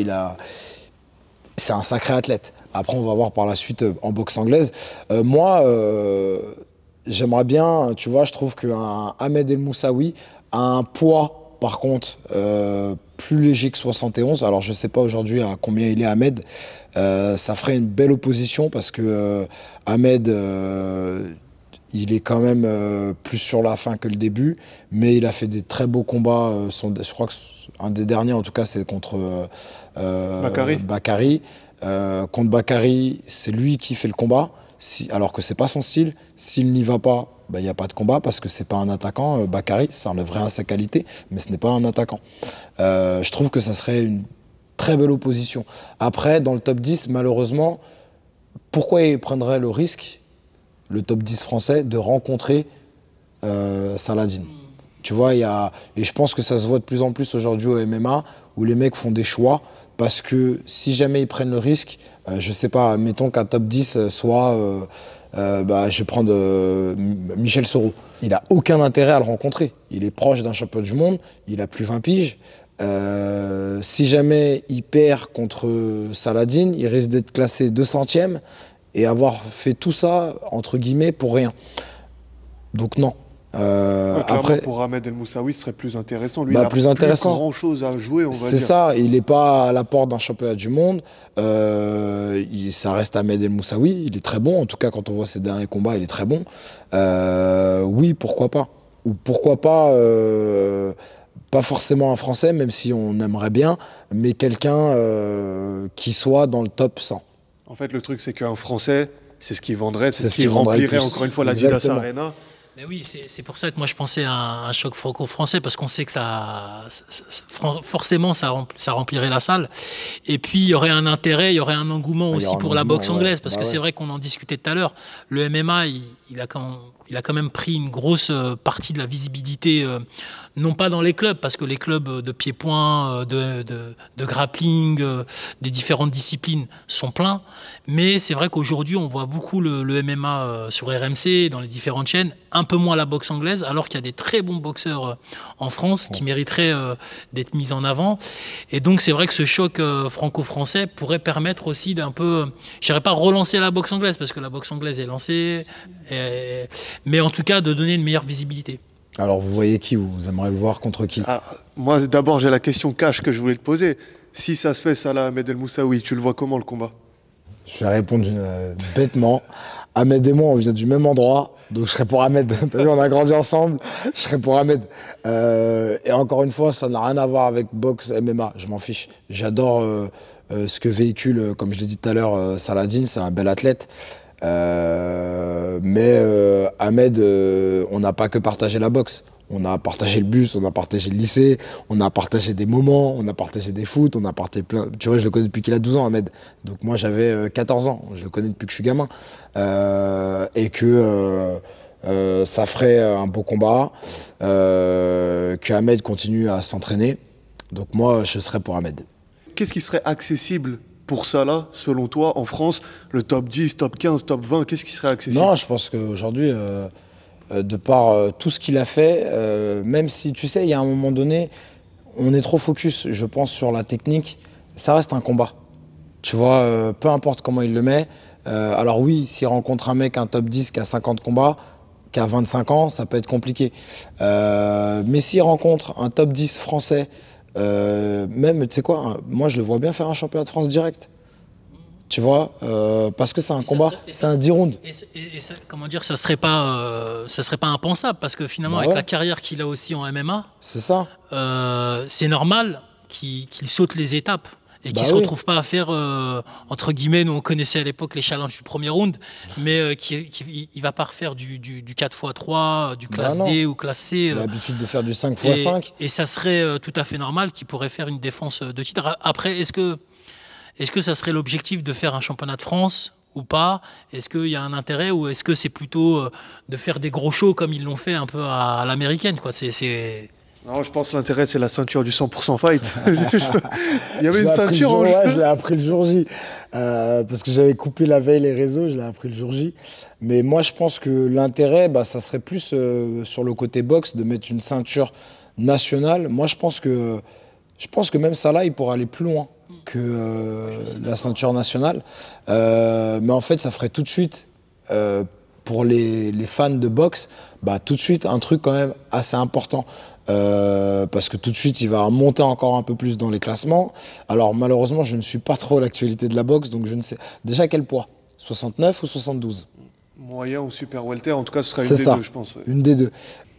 c'est un sacré athlète. Après, on va voir par la suite en boxe anglaise. Moi, j'aimerais bien, tu vois, je trouve qu'un Ahmed El Moussaoui a un poids, par contre, plus léger que 71. Alors, je sais pas aujourd'hui à combien il est, Ahmed. Ça ferait une belle opposition parce que Ahmed, il est quand même plus sur la fin que le début, mais il a fait des très beaux combats. Je crois que un des derniers, en tout cas, c'est contre Bakary. Contre Bakary, c'est lui qui fait le combat. Alors que c'est pas son style, s'il n'y va pas, il n'y a pas de combat parce que c'est pas un attaquant. Bakary, ça enlèverait à sa qualité, mais ce n'est pas un attaquant. Je trouve que ça serait une très belle opposition. Après, dans le top 10, malheureusement, pourquoi il prendrait le risque, le top 10 français, de rencontrer Saladin? Tu vois, et je pense que ça se voit de plus en plus aujourd'hui au MMA, où les mecs font des choix. Parce que si jamais ils prennent le risque, je sais pas, mettons qu'un top 10 soit, je vais prendre Michel Soro. Il n'a aucun intérêt à le rencontrer. Il est proche d'un champion du monde, il a plus 20 piges. Si jamais il perd contre Saladin, il risque d'être classé 200e et avoir fait tout ça, entre guillemets, pour rien. Donc non. Après, pour Ahmed El Moussaoui, ce serait plus intéressant. Lui, il a plus intéressant. Plus grand chose à jouer, on va dire. C'est ça, il n'est pas à la porte d'un championnat du monde. Ça reste Ahmed El Moussaoui, il est très bon. En tout cas, quand on voit ses derniers combats, il est très bon. Oui, pourquoi pas. Ou pourquoi pas, pas forcément un Français, même si on aimerait bien, mais quelqu'un qui soit dans le top 100. En fait, le truc, c'est qu'un Français, c'est ce qui vendrait, c'est ce qui remplirait, encore une fois, l'Adidas Arena. Mais oui, c'est pour ça que moi je pensais à un choc franco-français, parce qu'on sait que forcément ça remplirait la salle. Et puis il y aurait un intérêt, il y aurait un engouement aussi pour la boxe anglaise, parce que c'est vrai qu'on en discutait tout à l'heure. Le MMA, il a quand même pris une grosse partie de la visibilité, non pas dans les clubs, parce que les clubs de pied-point, de grappling, des différentes disciplines sont pleins. Mais c'est vrai qu'aujourd'hui, on voit beaucoup le MMA sur RMC, dans les différentes chaînes, un peu moins la boxe anglaise, alors qu'il y a des très bons boxeurs en France qui mériteraient d'être mis en avant. Et donc, c'est vrai que ce choc franco-français pourrait permettre aussi d'un peu, je dirais pas relancer la boxe anglaise, parce que la boxe anglaise est lancée, mais en tout cas de donner une meilleure visibilité. Alors vous voyez qui, vous aimeriez le voir contre qui? Moi d'abord j'ai la question cash que je voulais te poser. Si ça se fait, Salah Ahmed El Moussaoui, tu le vois comment le combat? Je vais répondre bêtement. Ahmed et moi on vient du même endroit, donc je serais pour Ahmed. T'as vu, on a grandi ensemble, je serais pour Ahmed. Et encore une fois, ça n'a rien à voir avec boxe, MMA, je m'en fiche. J'adore ce que véhicule, comme je l'ai dit tout à l'heure, Saladin, c'est un bel athlète. Mais Ahmed, on n'a pas que partagé la boxe. On a partagé le bus, on a partagé le lycée, on a partagé des moments, on a partagé des foot, on a partagé plein... Tu vois, je le connais depuis qu'il a 12 ans, Ahmed. Donc moi, j'avais 14 ans. Je le connais depuis que je suis gamin. Et que ça ferait un beau combat, que Ahmed continue à s'entraîner. Donc moi, je serais pour Ahmed. Qu'est-ce qui serait accessible pour Salah, selon toi, en France? Le top 10, top 15, top 20, qu'est-ce qui serait accessible? Non, je pense qu'aujourd'hui, de par tout ce qu'il a fait, même si, tu sais, il y a un moment donné, on est trop focus, je pense, sur la technique. Ça reste un combat. Tu vois, peu importe comment il le met. Alors oui, s'il rencontre un mec, un top 10 qui a 50 combats, qui a 25 ans, ça peut être compliqué. Mais s'il rencontre un top 10 français, même, tu sais quoi, moi je le vois bien faire un championnat de France direct. Tu vois, parce que c'est un combat, c'est un 10 rounds. Et ça, comment dire, ça serait pas impensable, parce que finalement, avec la carrière qu'il a aussi en MMA, c'est ça. C'est normal qu'il saute les étapes. Et qui ne se retrouve pas à faire, entre guillemets, nous on connaissait à l'époque les challenges du premier round, mais il ne va pas refaire du 4x3, du classe D ou classe C. Il a l'habitude de faire du 5x5. Et ça serait tout à fait normal qu'il pourrait faire une défense de titre. Après, est-ce que ça serait l'objectif de faire un championnat de France ou pas? Est-ce qu'il y a un intérêt, ou est-ce que c'est plutôt de faire des gros shows comme ils l'ont fait un peu à l'américaine, quoi? Non, je pense que l'intérêt, c'est la ceinture du 100% fight. Il y avait une ceinture en jeu. Ouais, je l'ai appris le jour J. Parce que j'avais coupé la veille les réseaux, je l'ai appris le jour J. Mais moi, je pense que l'intérêt, ça serait plus sur le côté boxe, de mettre une ceinture nationale. Moi, je pense que même Salah, il pourrait aller plus loin que la ceinture nationale. Mais en fait, ça ferait tout de suite, pour les fans de boxe, tout de suite un truc quand même assez important. Parce que tout de suite, il va monter encore un peu plus dans les classements. Alors malheureusement, je ne suis pas trop à l'actualité de la boxe, donc je ne sais. Déjà, quel poids? 69 ou 72? Moyen ou super welter, en tout cas, ce sera une des deux, je pense. Ouais. Une des deux.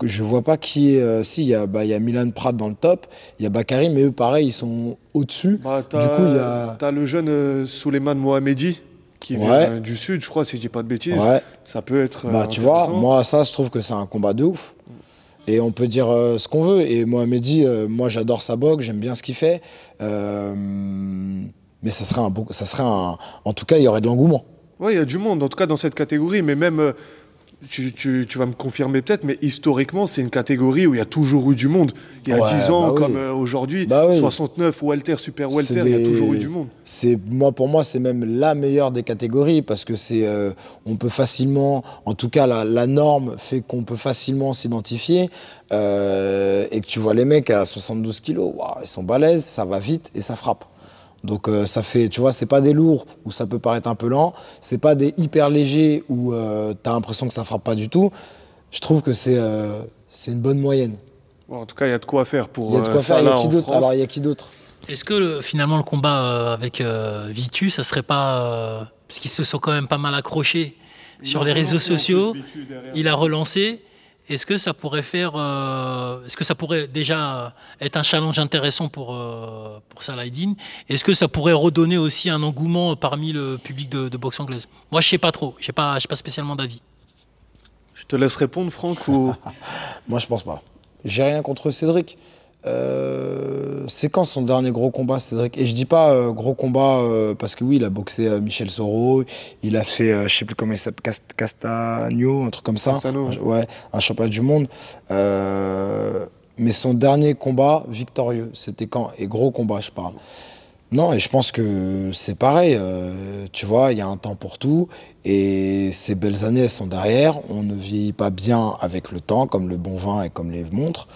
Je vois pas qui est. Si, il y a Milan Prat dans le top, il y a Bakary, mais eux, pareil, ils sont au-dessus. Du coup, il y a. T'as le jeune Souleymane Mohamedi, qui vient du sud, je crois, si je dis pas de bêtises. Ouais. Ça peut être. Tu vois, moi, ça, je trouve que c'est un combat de ouf. Et on peut dire ce qu'on veut. Et Mohamedi, moi j'adore sa boxe, j'aime bien ce qu'il fait. Mais ça serait en tout cas, il y aurait de l'engouement. Oui, il y a du monde, en tout cas dans cette catégorie. Mais même, tu vas me confirmer peut-être, mais historiquement, c'est une catégorie où il y a toujours eu du monde. Il y a 10 ans, comme aujourd'hui, 69, welter, super welter, il y a toujours eu du monde. Pour moi, c'est même la meilleure des catégories, parce que on peut facilement, en tout cas, la norme fait qu'on peut facilement s'identifier, et que tu vois les mecs à 72 kilos, ils sont balèzes, ça va vite et ça frappe. Donc ça fait, tu vois, c'est pas des lourds où ça peut paraître un peu lent, c'est pas des hyper légers où t'as l'impression que ça frappe pas du tout. Je trouve que c'est une bonne moyenne. Bon, en tout cas, il y a de quoi faire pour il y a de quoi faire. Il y a qui d'autre? Alors, il y a qui d'autre? Est-ce que finalement le combat avec Vitu, ça serait pas parce qu'ils se sont quand même pas mal accrochés sur les réseaux sociaux, il a relancé. Est-ce que ça pourrait déjà être un challenge intéressant pour Saladin? Est-ce que ça pourrait redonner aussi un engouement parmi le public de boxe anglaise? Moi, je sais pas trop. J'ai pas spécialement d'avis. Je te laisse répondre, Franck, ou... Moi, je pense pas. J'ai rien contre Cédric. C'est quand son dernier gros combat, Cédric? Et je dis pas gros combat parce que oui, il a boxé Michel Soro, il a fait, je sais plus comment il s'appelle, Castagno, un truc comme ça. Ouais, un championnat du monde. Mais son dernier combat victorieux, c'était quand? Et gros combat, je parle. Non, et je pense que c'est pareil. Tu vois, il y a un temps pour tout. Et ces belles années, elles sont derrière. On ne vieillit pas bien avec le temps, comme le bon vin et comme les montres.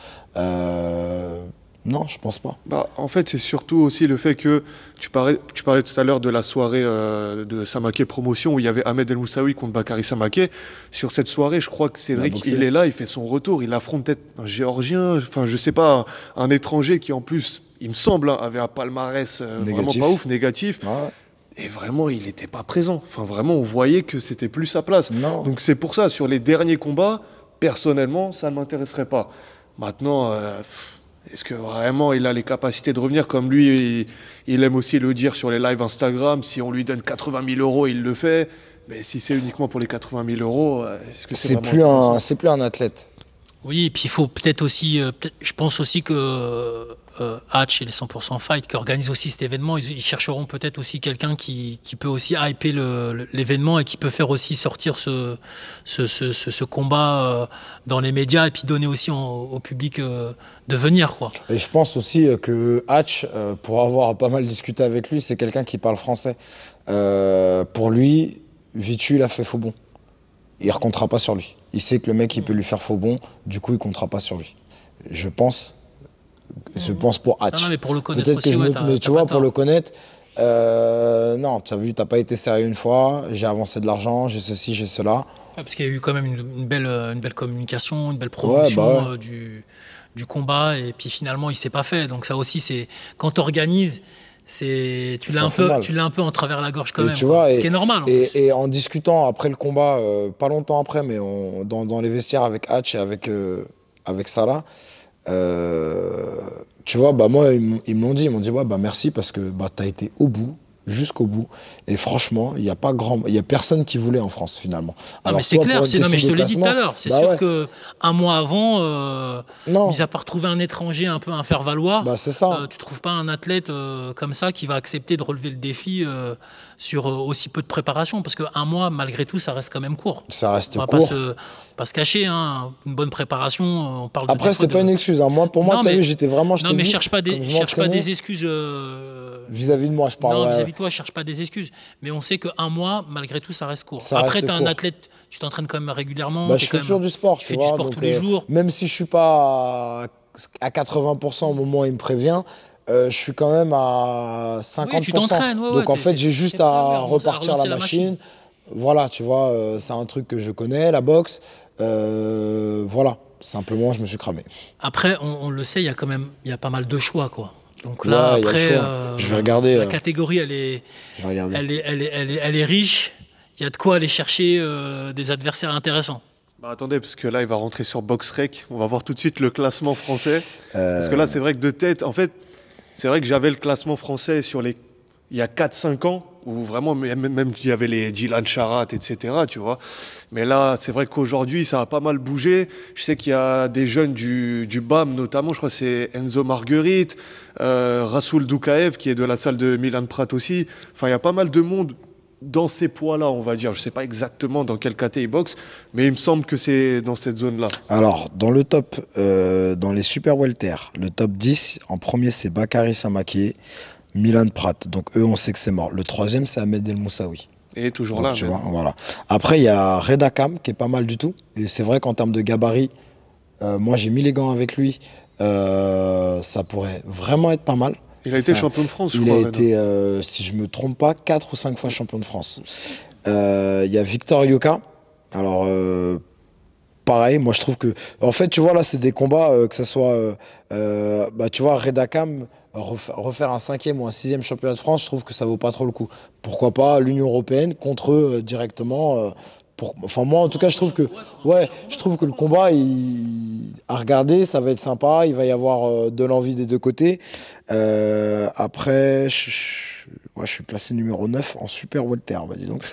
Non, je pense pas. En fait, c'est surtout aussi le fait que tu parlais tout à l'heure de la soirée de Samaké Promotion où il y avait Ahmed El Moussaoui contre Bakary Samaké. Sur cette soirée, je crois que Cédric, il est là, il fait son retour. Il affronte peut-être un Géorgien, enfin, je sais pas, un étranger qui en plus, il me semble, avait un palmarès vraiment pas ouf, négatif. Ouais. Et vraiment, il n'était pas présent. Enfin, vraiment, on voyait que c'était plus sa place. Non. Donc c'est pour ça, sur les derniers combats, personnellement, ça ne m'intéresserait pas. Maintenant, est-ce que vraiment il a les capacités de revenir comme lui, il aime aussi le dire sur les lives Instagram, si on lui donne 80 000 €, il le fait. Mais si c'est uniquement pour les 80 000 €, est-ce que c'est vraiment... C'est plus un athlète. Oui, et puis il faut peut-être aussi, je pense aussi que Hatch et les 100% Fight qui organisent aussi cet événement, ils chercheront peut-être aussi quelqu'un qui peut aussi hyper l'événement et qui peut faire aussi sortir ce combat dans les médias et puis donner aussi au public de venir, quoi. Et je pense aussi que Hatch, pour avoir pas mal discuté avec lui, c'est quelqu'un qui parle français. Pour lui, Vitu, il a fait faux bon. il ne comptera pas sur lui. Il sait que le mec, il peut lui faire faux bond, du coup, il ne comptera pas sur lui. Je pense pour Hatch. Non, mais pour le connaître Peut-être aussi, mais tu vois, pour le connaître, non, tu as vu, tu n'as pas été sérieux une fois, j'ai avancé de l'argent, j'ai ceci, j'ai cela. Parce qu'il y a eu quand même une belle communication, une belle promotion du combat, et puis finalement, il ne s'est pas fait. Donc ça aussi, c'est quand tu organises, tu l'as un peu en travers la gorge quand même. Tu vois, ce qui est normal. Et en discutant après le combat, pas longtemps après, mais dans les vestiaires avec Hatch et avec Salah, tu vois, bah moi, ils m'ont dit, ouais, bah merci parce que bah, tu as été au bout, jusqu'au bout. Et franchement, il y a personne qui voulait en France finalement. Non, mais c'est clair, non, mais je te l'ai dit tout à l'heure. C'est sûr qu'un mois avant, mis à part trouver un étranger un peu à faire valoir, c'est ça. Tu trouves pas un athlète comme ça qui va accepter de relever le défi sur aussi peu de préparation. Parce qu'un mois, malgré tout, ça reste quand même court. Ça reste court. On va pas se cacher, hein. Une bonne préparation, on parle de. Après, c'est pas une excuse. Hein. Pour moi, t'as vu, j'étais vraiment. Non, mais cherche pas des excuses. Vis-à-vis de moi, je parle. Non, vis-à-vis de toi, je cherche pas des excuses. Mais on sait qu'un mois, malgré tout, ça reste court. Après, tu as un athlète, tu t'entraînes quand même régulièrement. Je fais toujours du sport. Tu fais du sport tous les jours. Même si je suis pas à 80% au moment où il me prévient, je suis quand même à 50%. Oui, tu t'entraînes. Donc en fait, j'ai juste à repartir la machine. Voilà, tu vois, c'est un truc que je connais, la boxe. Voilà, simplement, je me suis cramé. Après, on le sait, il y a pas mal de choix, quoi. Donc là, après, je vais regarder. La catégorie, elle est riche. Il y a de quoi aller chercher des adversaires intéressants. Bah attendez, parce que là, il va rentrer sur BoxRec. On va voir tout de suite le classement français. Parce que là, c'est vrai que de tête, en fait, c'est vrai que j'avais le classement français il y a 4-5 ans, où vraiment, même il y avait les Dylan Charat, etc., tu vois. Mais là, c'est vrai qu'aujourd'hui, ça a pas mal bougé. Je sais qu'il y a des jeunes du BAM, notamment, je crois que c'est Enzo Marguerite, Rasoul Doukaev, qui est de la salle de Milan Prat aussi. Enfin, il y a pas mal de monde dans ces poids-là, on va dire. Je sais pas exactement dans quel caté il boxe, mais il me semble que c'est dans cette zone-là. Alors, dans le top, dans les super welter, le top 10, en premier, c'est Bakary Samaké, Milan Prat. Donc eux, on sait que c'est mort. Le troisième, c'est Ahmed El Moussaoui. Et toujours donc, là. Tu vois, voilà. Après, il y a Reda Kam, qui est pas mal du tout. Et c'est vrai qu'en termes de gabarit, moi, j'ai mis les gants avec lui. Ça pourrait vraiment être pas mal. Il a été champion de France, je crois. Il a été, si je me trompe pas, 4 ou 5 fois champion de France. Il y a Victor Yoka. Alors, pareil, moi, je trouve que... En fait, tu vois, là, c'est des combats, que ce soit... tu vois, Reda Kam... Refaire un 5e ou un 6e championnat de France, je trouve que ça vaut pas trop le coup. Pourquoi pas l'Union européenne contre eux directement Enfin, moi, en tout cas, je trouve que le combat, à regarder, ça va être sympa. Il va y avoir de l'envie des deux côtés. Après, je suis classé numéro 9 en super welter, bah dis donc.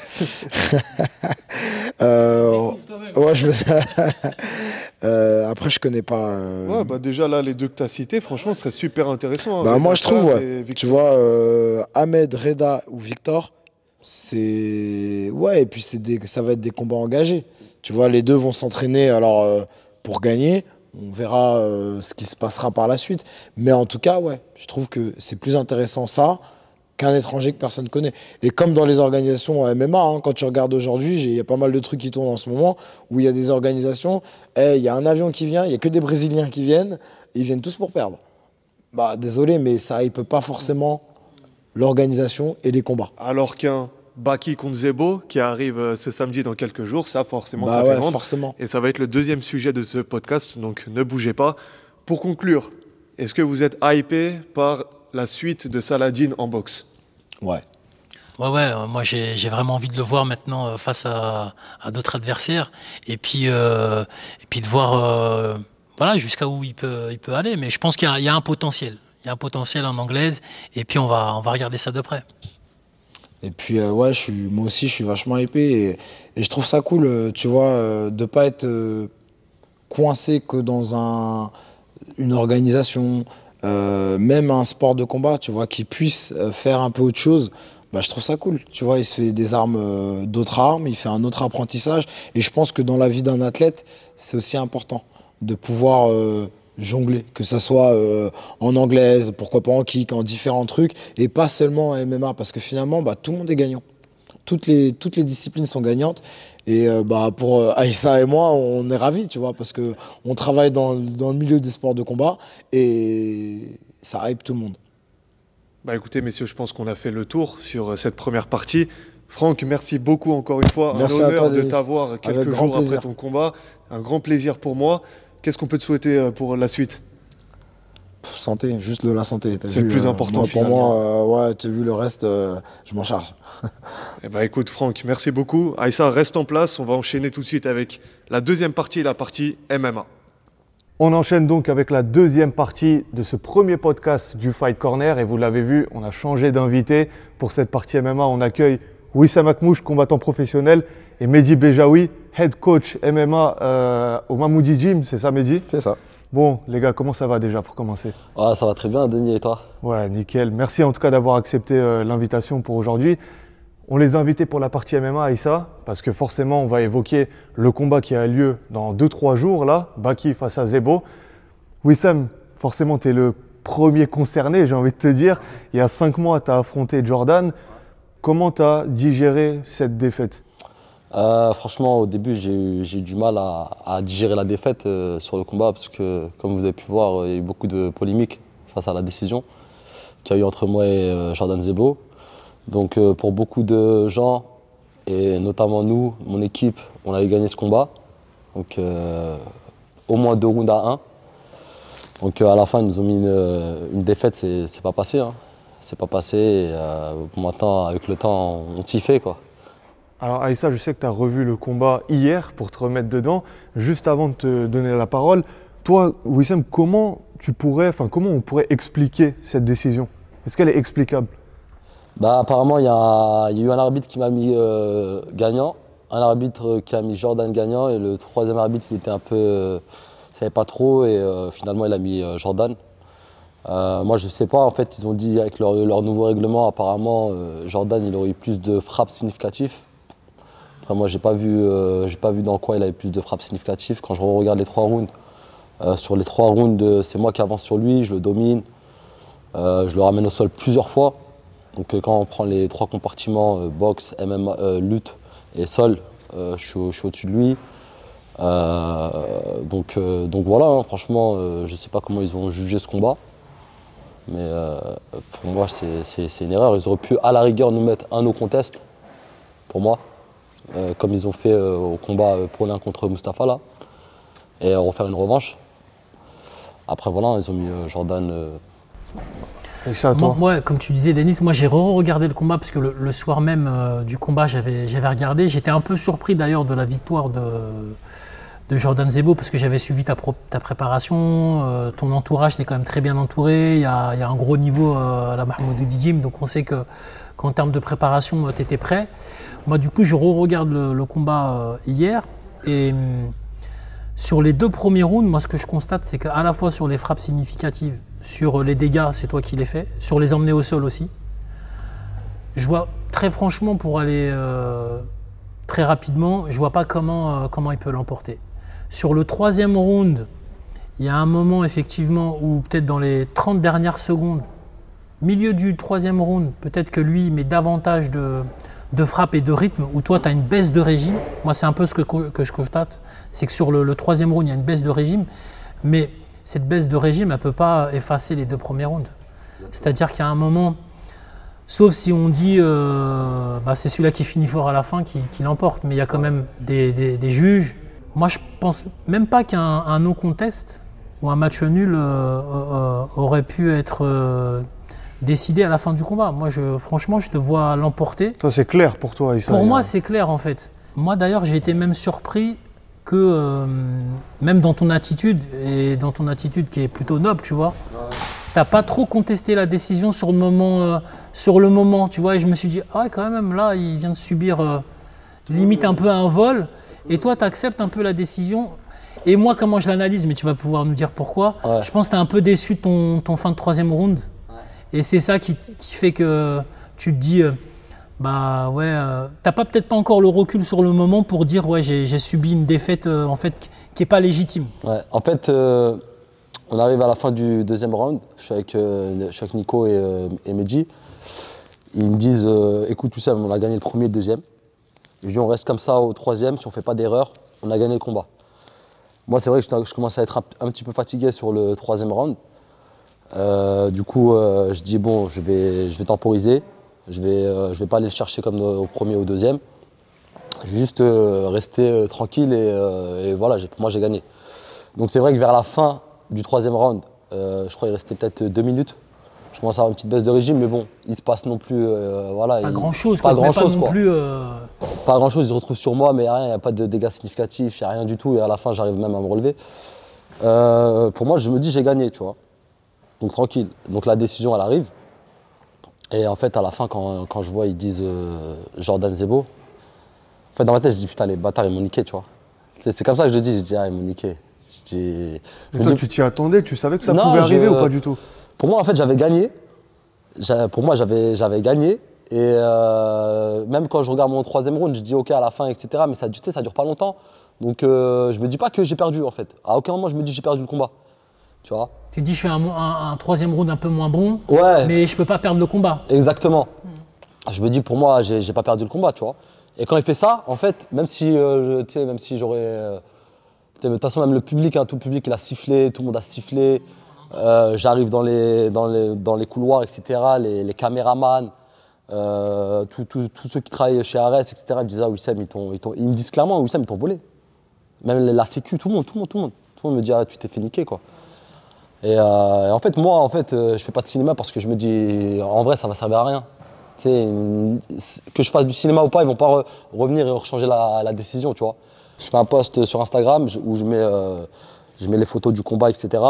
Après, je connais pas. Déjà là, les deux que tu as cités, franchement, ce serait super intéressant. Hein, moi, je trouve, tu vois, Ahmed, Reda ou Victor, c'est. Ouais, et puis ça va être des combats engagés. Tu vois, les deux vont s'entraîner pour gagner. On verra ce qui se passera par la suite. Mais en tout cas, ouais, je trouve que c'est plus intéressant ça qu'un étranger que personne ne connaît. Et comme dans les organisations MMA, hein, quand tu regardes aujourd'hui, il y a pas mal de trucs qui tournent en ce moment, où il y a des organisations, il y a un avion qui vient, il n'y a que des Brésiliens qui viennent, ils viennent tous pour perdre. Bah désolé, mais ça ne peut pas forcément l'organisation et les combats. Alors qu'un Baki contre Zebo, qui arrive ce samedi dans quelques jours, ça forcément, ça fait vendre. Forcément. Et ça va être le deuxième sujet de ce podcast, donc ne bougez pas. Pour conclure, est-ce que vous êtes hypé par la suite de Saladin en boxe? Ouais. Ouais, moi j'ai vraiment envie de le voir maintenant face à d'autres adversaires et puis de voir jusqu'à où il peut aller. Mais je pense qu'il y a un potentiel. Il y a un potentiel en anglaise et puis on va regarder ça de près. Et puis moi aussi je suis vachement hypé et je trouve ça cool, tu vois, de pas être coincé que dans une organisation. Même un sport de combat, tu vois, qui puisse faire un peu autre chose, bah, je trouve ça cool. Tu vois, il se fait des armes, d'autres armes, il fait un autre apprentissage. Et je pense que dans la vie d'un athlète, c'est aussi important de pouvoir jongler, que ça soit en anglaise, pourquoi pas en kick, en différents trucs, et pas seulement en MMA, parce que finalement, bah, tout le monde est gagnant. toutes les disciplines sont gagnantes. Et pour Aïssa et moi, on est ravis, tu vois, parce qu'on travaille dans le milieu des sports de combat et ça hype tout le monde. Écoutez, messieurs, je pense qu'on a fait le tour sur cette première partie. Franck, merci beaucoup encore une fois. Merci un à toi, honneur de Denis. t'avoir quelques jours après ton combat. Un grand plaisir pour moi. Qu'est-ce qu'on peut te souhaiter pour la suite? Santé, juste de la santé. C'est le plus important, Pour moi, tu as vu le reste, je m'en charge. Écoute, Franck, merci beaucoup. Aïssa, reste en place. On va enchaîner tout de suite avec la deuxième partie, la partie MMA. On enchaîne donc avec la deuxième partie de ce premier podcast du Fight Corner. Et vous l'avez vu, on a changé d'invité. Pour cette partie MMA, on accueille Wissam Akmouche, combattant professionnel, et Mehdi Bejaoui, head coach MMA au Mamoudi Gym. C'est ça, Mehdi? C'est ça. Bon, les gars, comment ça va déjà pour commencer? Ça va très bien, Denis, et toi? Ouais, nickel. Merci en tout cas d'avoir accepté l'invitation pour aujourd'hui. On les a invités pour la partie MMA, Aïssa, parce que forcément, on va évoquer le combat qui a lieu dans 2-3 jours, là, Baki face à Zebo. Wissam, forcément, tu es le premier concerné, j'ai envie de te dire. Il y a 5 mois, tu as affronté Jordan. Comment tu as digéré cette défaite? Franchement, au début, j'ai eu du mal à digérer la défaite sur le combat, parce que, comme vous avez pu voir, il y a eu beaucoup de polémiques face à la décision qu'il y a eu entre moi et Jordan Zebo. Donc pour beaucoup de gens, et notamment nous, mon équipe, on avait gagné ce combat. Donc au moins 2 rounds à 1. Donc à la fin, ils nous ont mis une défaite, c'est pas passé. Hein. C'est pas passé. Et, maintenant, avec le temps, on s'y fait, quoi. Alors Aïssa, je sais que tu as revu le combat hier pour te remettre dedans. Juste avant de te donner la parole, toi, Wissam, comment on pourrait expliquer cette décision? Est-ce qu'elle est explicable? Apparemment, il y a eu un arbitre qui m'a mis gagnant, un arbitre qui a mis Jordan gagnant, et le troisième arbitre qui était un peu, savait pas trop, et finalement il a mis Jordan. Moi je sais pas, en fait ils ont dit avec leur nouveau règlement, apparemment Jordan il aurait eu plus de frappes significatives. Après moi j'ai pas vu dans quoi il avait plus de frappes significatives. Quand je regarde les 3 rounds, sur les 3 rounds c'est moi qui avance sur lui, je le domine, je le ramène au sol plusieurs fois. Donc quand on prend les 3 compartiments, boxe, MMA, lutte et sol, je suis au-dessus de lui. Donc voilà, hein, franchement, je ne sais pas comment ils ont jugé ce combat. Mais pour moi, c'est une erreur. Ils auraient pu à la rigueur nous mettre un no contest, pour moi, comme ils ont fait au combat Paulin contre Mustafa là, et refaire une revanche. Après voilà, ils ont mis Jordan. Et ça, toi? Moi, comme tu disais, Denis, moi j'ai regardé le combat parce que le soir même du combat, j'avais regardé. J'étais un peu surpris d'ailleurs de la victoire de Jordan Zebo parce que j'avais suivi ta préparation. Ton entourage, t'es quand même très bien entouré. Il y a un gros niveau à la Mamoudi Gym, donc on sait qu'en termes de préparation, tu étais prêt. Moi, du coup, je regarde le combat hier et sur les 2 premiers rounds, moi, ce que je constate, c'est qu'à la fois sur les frappes significatives, sur les dégâts, c'est toi qui les fais, sur les emmener au sol aussi. Je vois, très franchement, pour aller très rapidement, je vois pas comment il peut l'emporter. Sur le 3e round, il y a un moment, effectivement, où peut-être dans les 30 dernières secondes, milieu du 3e round, peut-être que lui met davantage de frappe et de rythme, où toi, tu as une baisse de régime. Moi, c'est un peu ce que je constate, c'est que sur le 3e round, il y a une baisse de régime, mais cette baisse de régime, elle ne peut pas effacer les 2 premiers rounds. C'est-à-dire qu'il y a un moment, sauf si on dit c'est celui-là qui finit fort à la fin qui l'emporte, mais il y a quand même des juges. Moi, je pense même pas qu'un no contest ou un match nul aurait pu être décidé à la fin du combat. Moi, franchement, je te vois l'emporter. Toi, c'est clair pour toi, Issa? Pour moi, c'est clair en fait. Moi, d'ailleurs, j'ai été même surpris que même dans ton attitude, et dans ton attitude qui est plutôt noble, tu vois, t'as pas trop contesté la décision sur le moment, tu vois, et je me suis dit, ah quand même, là, il vient de subir limite un peu un vol, et toi, tu acceptes un peu la décision. Et moi, comment je l'analyse, mais tu vas pouvoir nous dire pourquoi, je pense que tu es un peu déçu de ton fin de 3e round, et c'est ça qui fait que tu te dis... t'as peut-être pas encore le recul sur le moment pour dire j'ai subi une défaite en fait qui est pas légitime. Ouais, en fait, on arrive à la fin du 2e round. Je suis avec Nico et Mehdi. Ils me disent écoute, tu sais, on a gagné le premier et le deuxième. Je dis on reste comme ça au troisième, si on fait pas d'erreur, on a gagné le combat. Moi, c'est vrai que je commençais à être un petit peu fatigué sur le troisième round. Du coup, je dis bon, je vais temporiser. Je vais pas aller le chercher comme au premier ou au deuxième. Je vais juste rester tranquille et voilà, pour moi j'ai gagné. Donc c'est vrai que vers la fin du troisième round, je crois qu'il restait peut-être 2 minutes. Je commence à avoir une petite baisse de régime, mais bon, il se passe non plus. Voilà, Pas grand-chose, pas grand-chose, non quoi. plus. Pas grand-chose, il se retrouve sur moi, mais rien, il n'y a pas de dégâts significatifs, il n'y a rien du tout. Et à la fin, j'arrive même à me relever. Pour moi, je me dis j'ai gagné, tu vois. Donc tranquille. Donc la décision, elle arrive. Et en fait, à la fin, quand je vois, ils disent Jordan Zebo, en fait, dans ma tête, je dis putain, les bâtards, ils m'ont niqué, tu vois. C'est comme ça que je dis, ils m'ont niqué. Mais toi, tu t'y attendais, tu savais que ça pouvait arriver ou pas du tout? Pour moi, en fait, j'avais gagné. Pour moi, j'avais gagné. Et même quand je regarde mon troisième round, je dis ok à la fin, etc. Mais ça, tu sais, ça dure pas longtemps. Donc je me dis pas que j'ai perdu, en fait. À aucun moment, je me dis j'ai perdu le combat. Tu vois. Tu te dis je fais un troisième round un peu moins bon, ouais. Mais je peux pas perdre le combat. Exactement. Je me dis pour moi, j'ai pas perdu le combat, tu vois. Et quand il fait ça, en fait, même si j'aurais... de toute façon, même le public, hein, tout le public, il a sifflé, tout le monde a sifflé. J'arrive dans les couloirs, etc., les caméramans, tous ceux qui travaillent chez Ares, etc., ils me disent ah, Wissem, ils me disent clairement, Wissem, ils t'ont volé. Même la sécu, tout le monde me dit ah, tu t'es fait niquer, quoi. Et en fait, moi, je fais pas de cinéma parce que je me dis, en vrai, ça va servir à rien. Tu sais, que je fasse du cinéma ou pas, ils vont pas revenir et changer la décision, tu vois. Je fais un post sur Instagram où je mets les photos du combat, etc.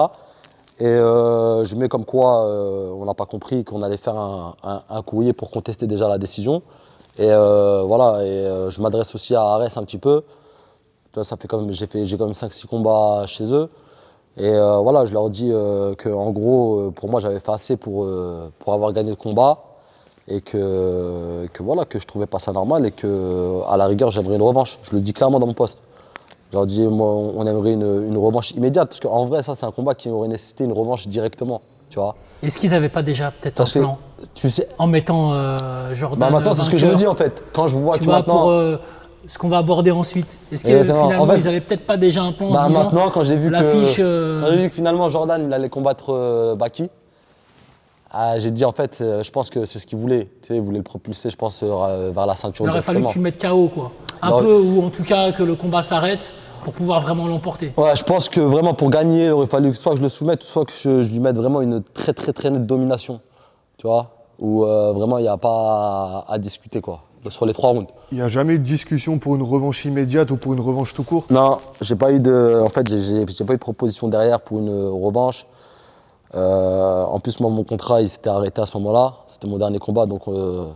Et je mets comme quoi on n'a pas compris qu'on allait faire un courrier pour contester déjà la décision. Et voilà, je m'adresse aussi à Ares un petit peu. Tu vois, j'ai quand même 5-6 combats chez eux. Et voilà, je leur dis que en gros, pour moi, j'avais fait assez pour avoir gagné le combat. Et que je trouvais pas ça normal et que à la rigueur j'aimerais une revanche. Je le dis clairement dans mon post. Je leur dis moi on aimerait une revanche immédiate parce qu'en vrai ça c'est un combat qui aurait nécessité une revanche directement, tu vois. Est-ce qu'ils n'avaient pas déjà peut-être un plan tu sais, en mettant Jordan maintenant c'est ce que je me dis en fait. Quand je vois tu que vois, maintenant... pour ce qu'on va aborder ensuite. Est-ce que finalement en fait, ils n'avaient peut-être pas déjà un plan en se disant maintenant quand j'ai vu que finalement Jordan il allait combattre Baki, j'ai dit en fait, je pense que c'est ce qu'il voulait. Tu sais, il voulait le propulser, je pense, vers la ceinture. Il aurait fallu que tu le mettes KO, quoi. Peu, ou en tout cas que le combat s'arrête pour pouvoir vraiment l'emporter. Ouais, je pense que vraiment pour gagner, il aurait fallu soit que je le soumette, soit que je lui mette vraiment une très très très nette domination. Tu vois, où vraiment il n'y a pas à discuter, quoi, sur les 3 rounds. Il n'y a jamais eu de discussion pour une revanche immédiate ou pour une revanche tout court? Non, j'ai pas eu de proposition derrière pour une revanche. En plus, moi, mon contrat, il s'était arrêté à ce moment-là. C'était mon dernier combat, donc on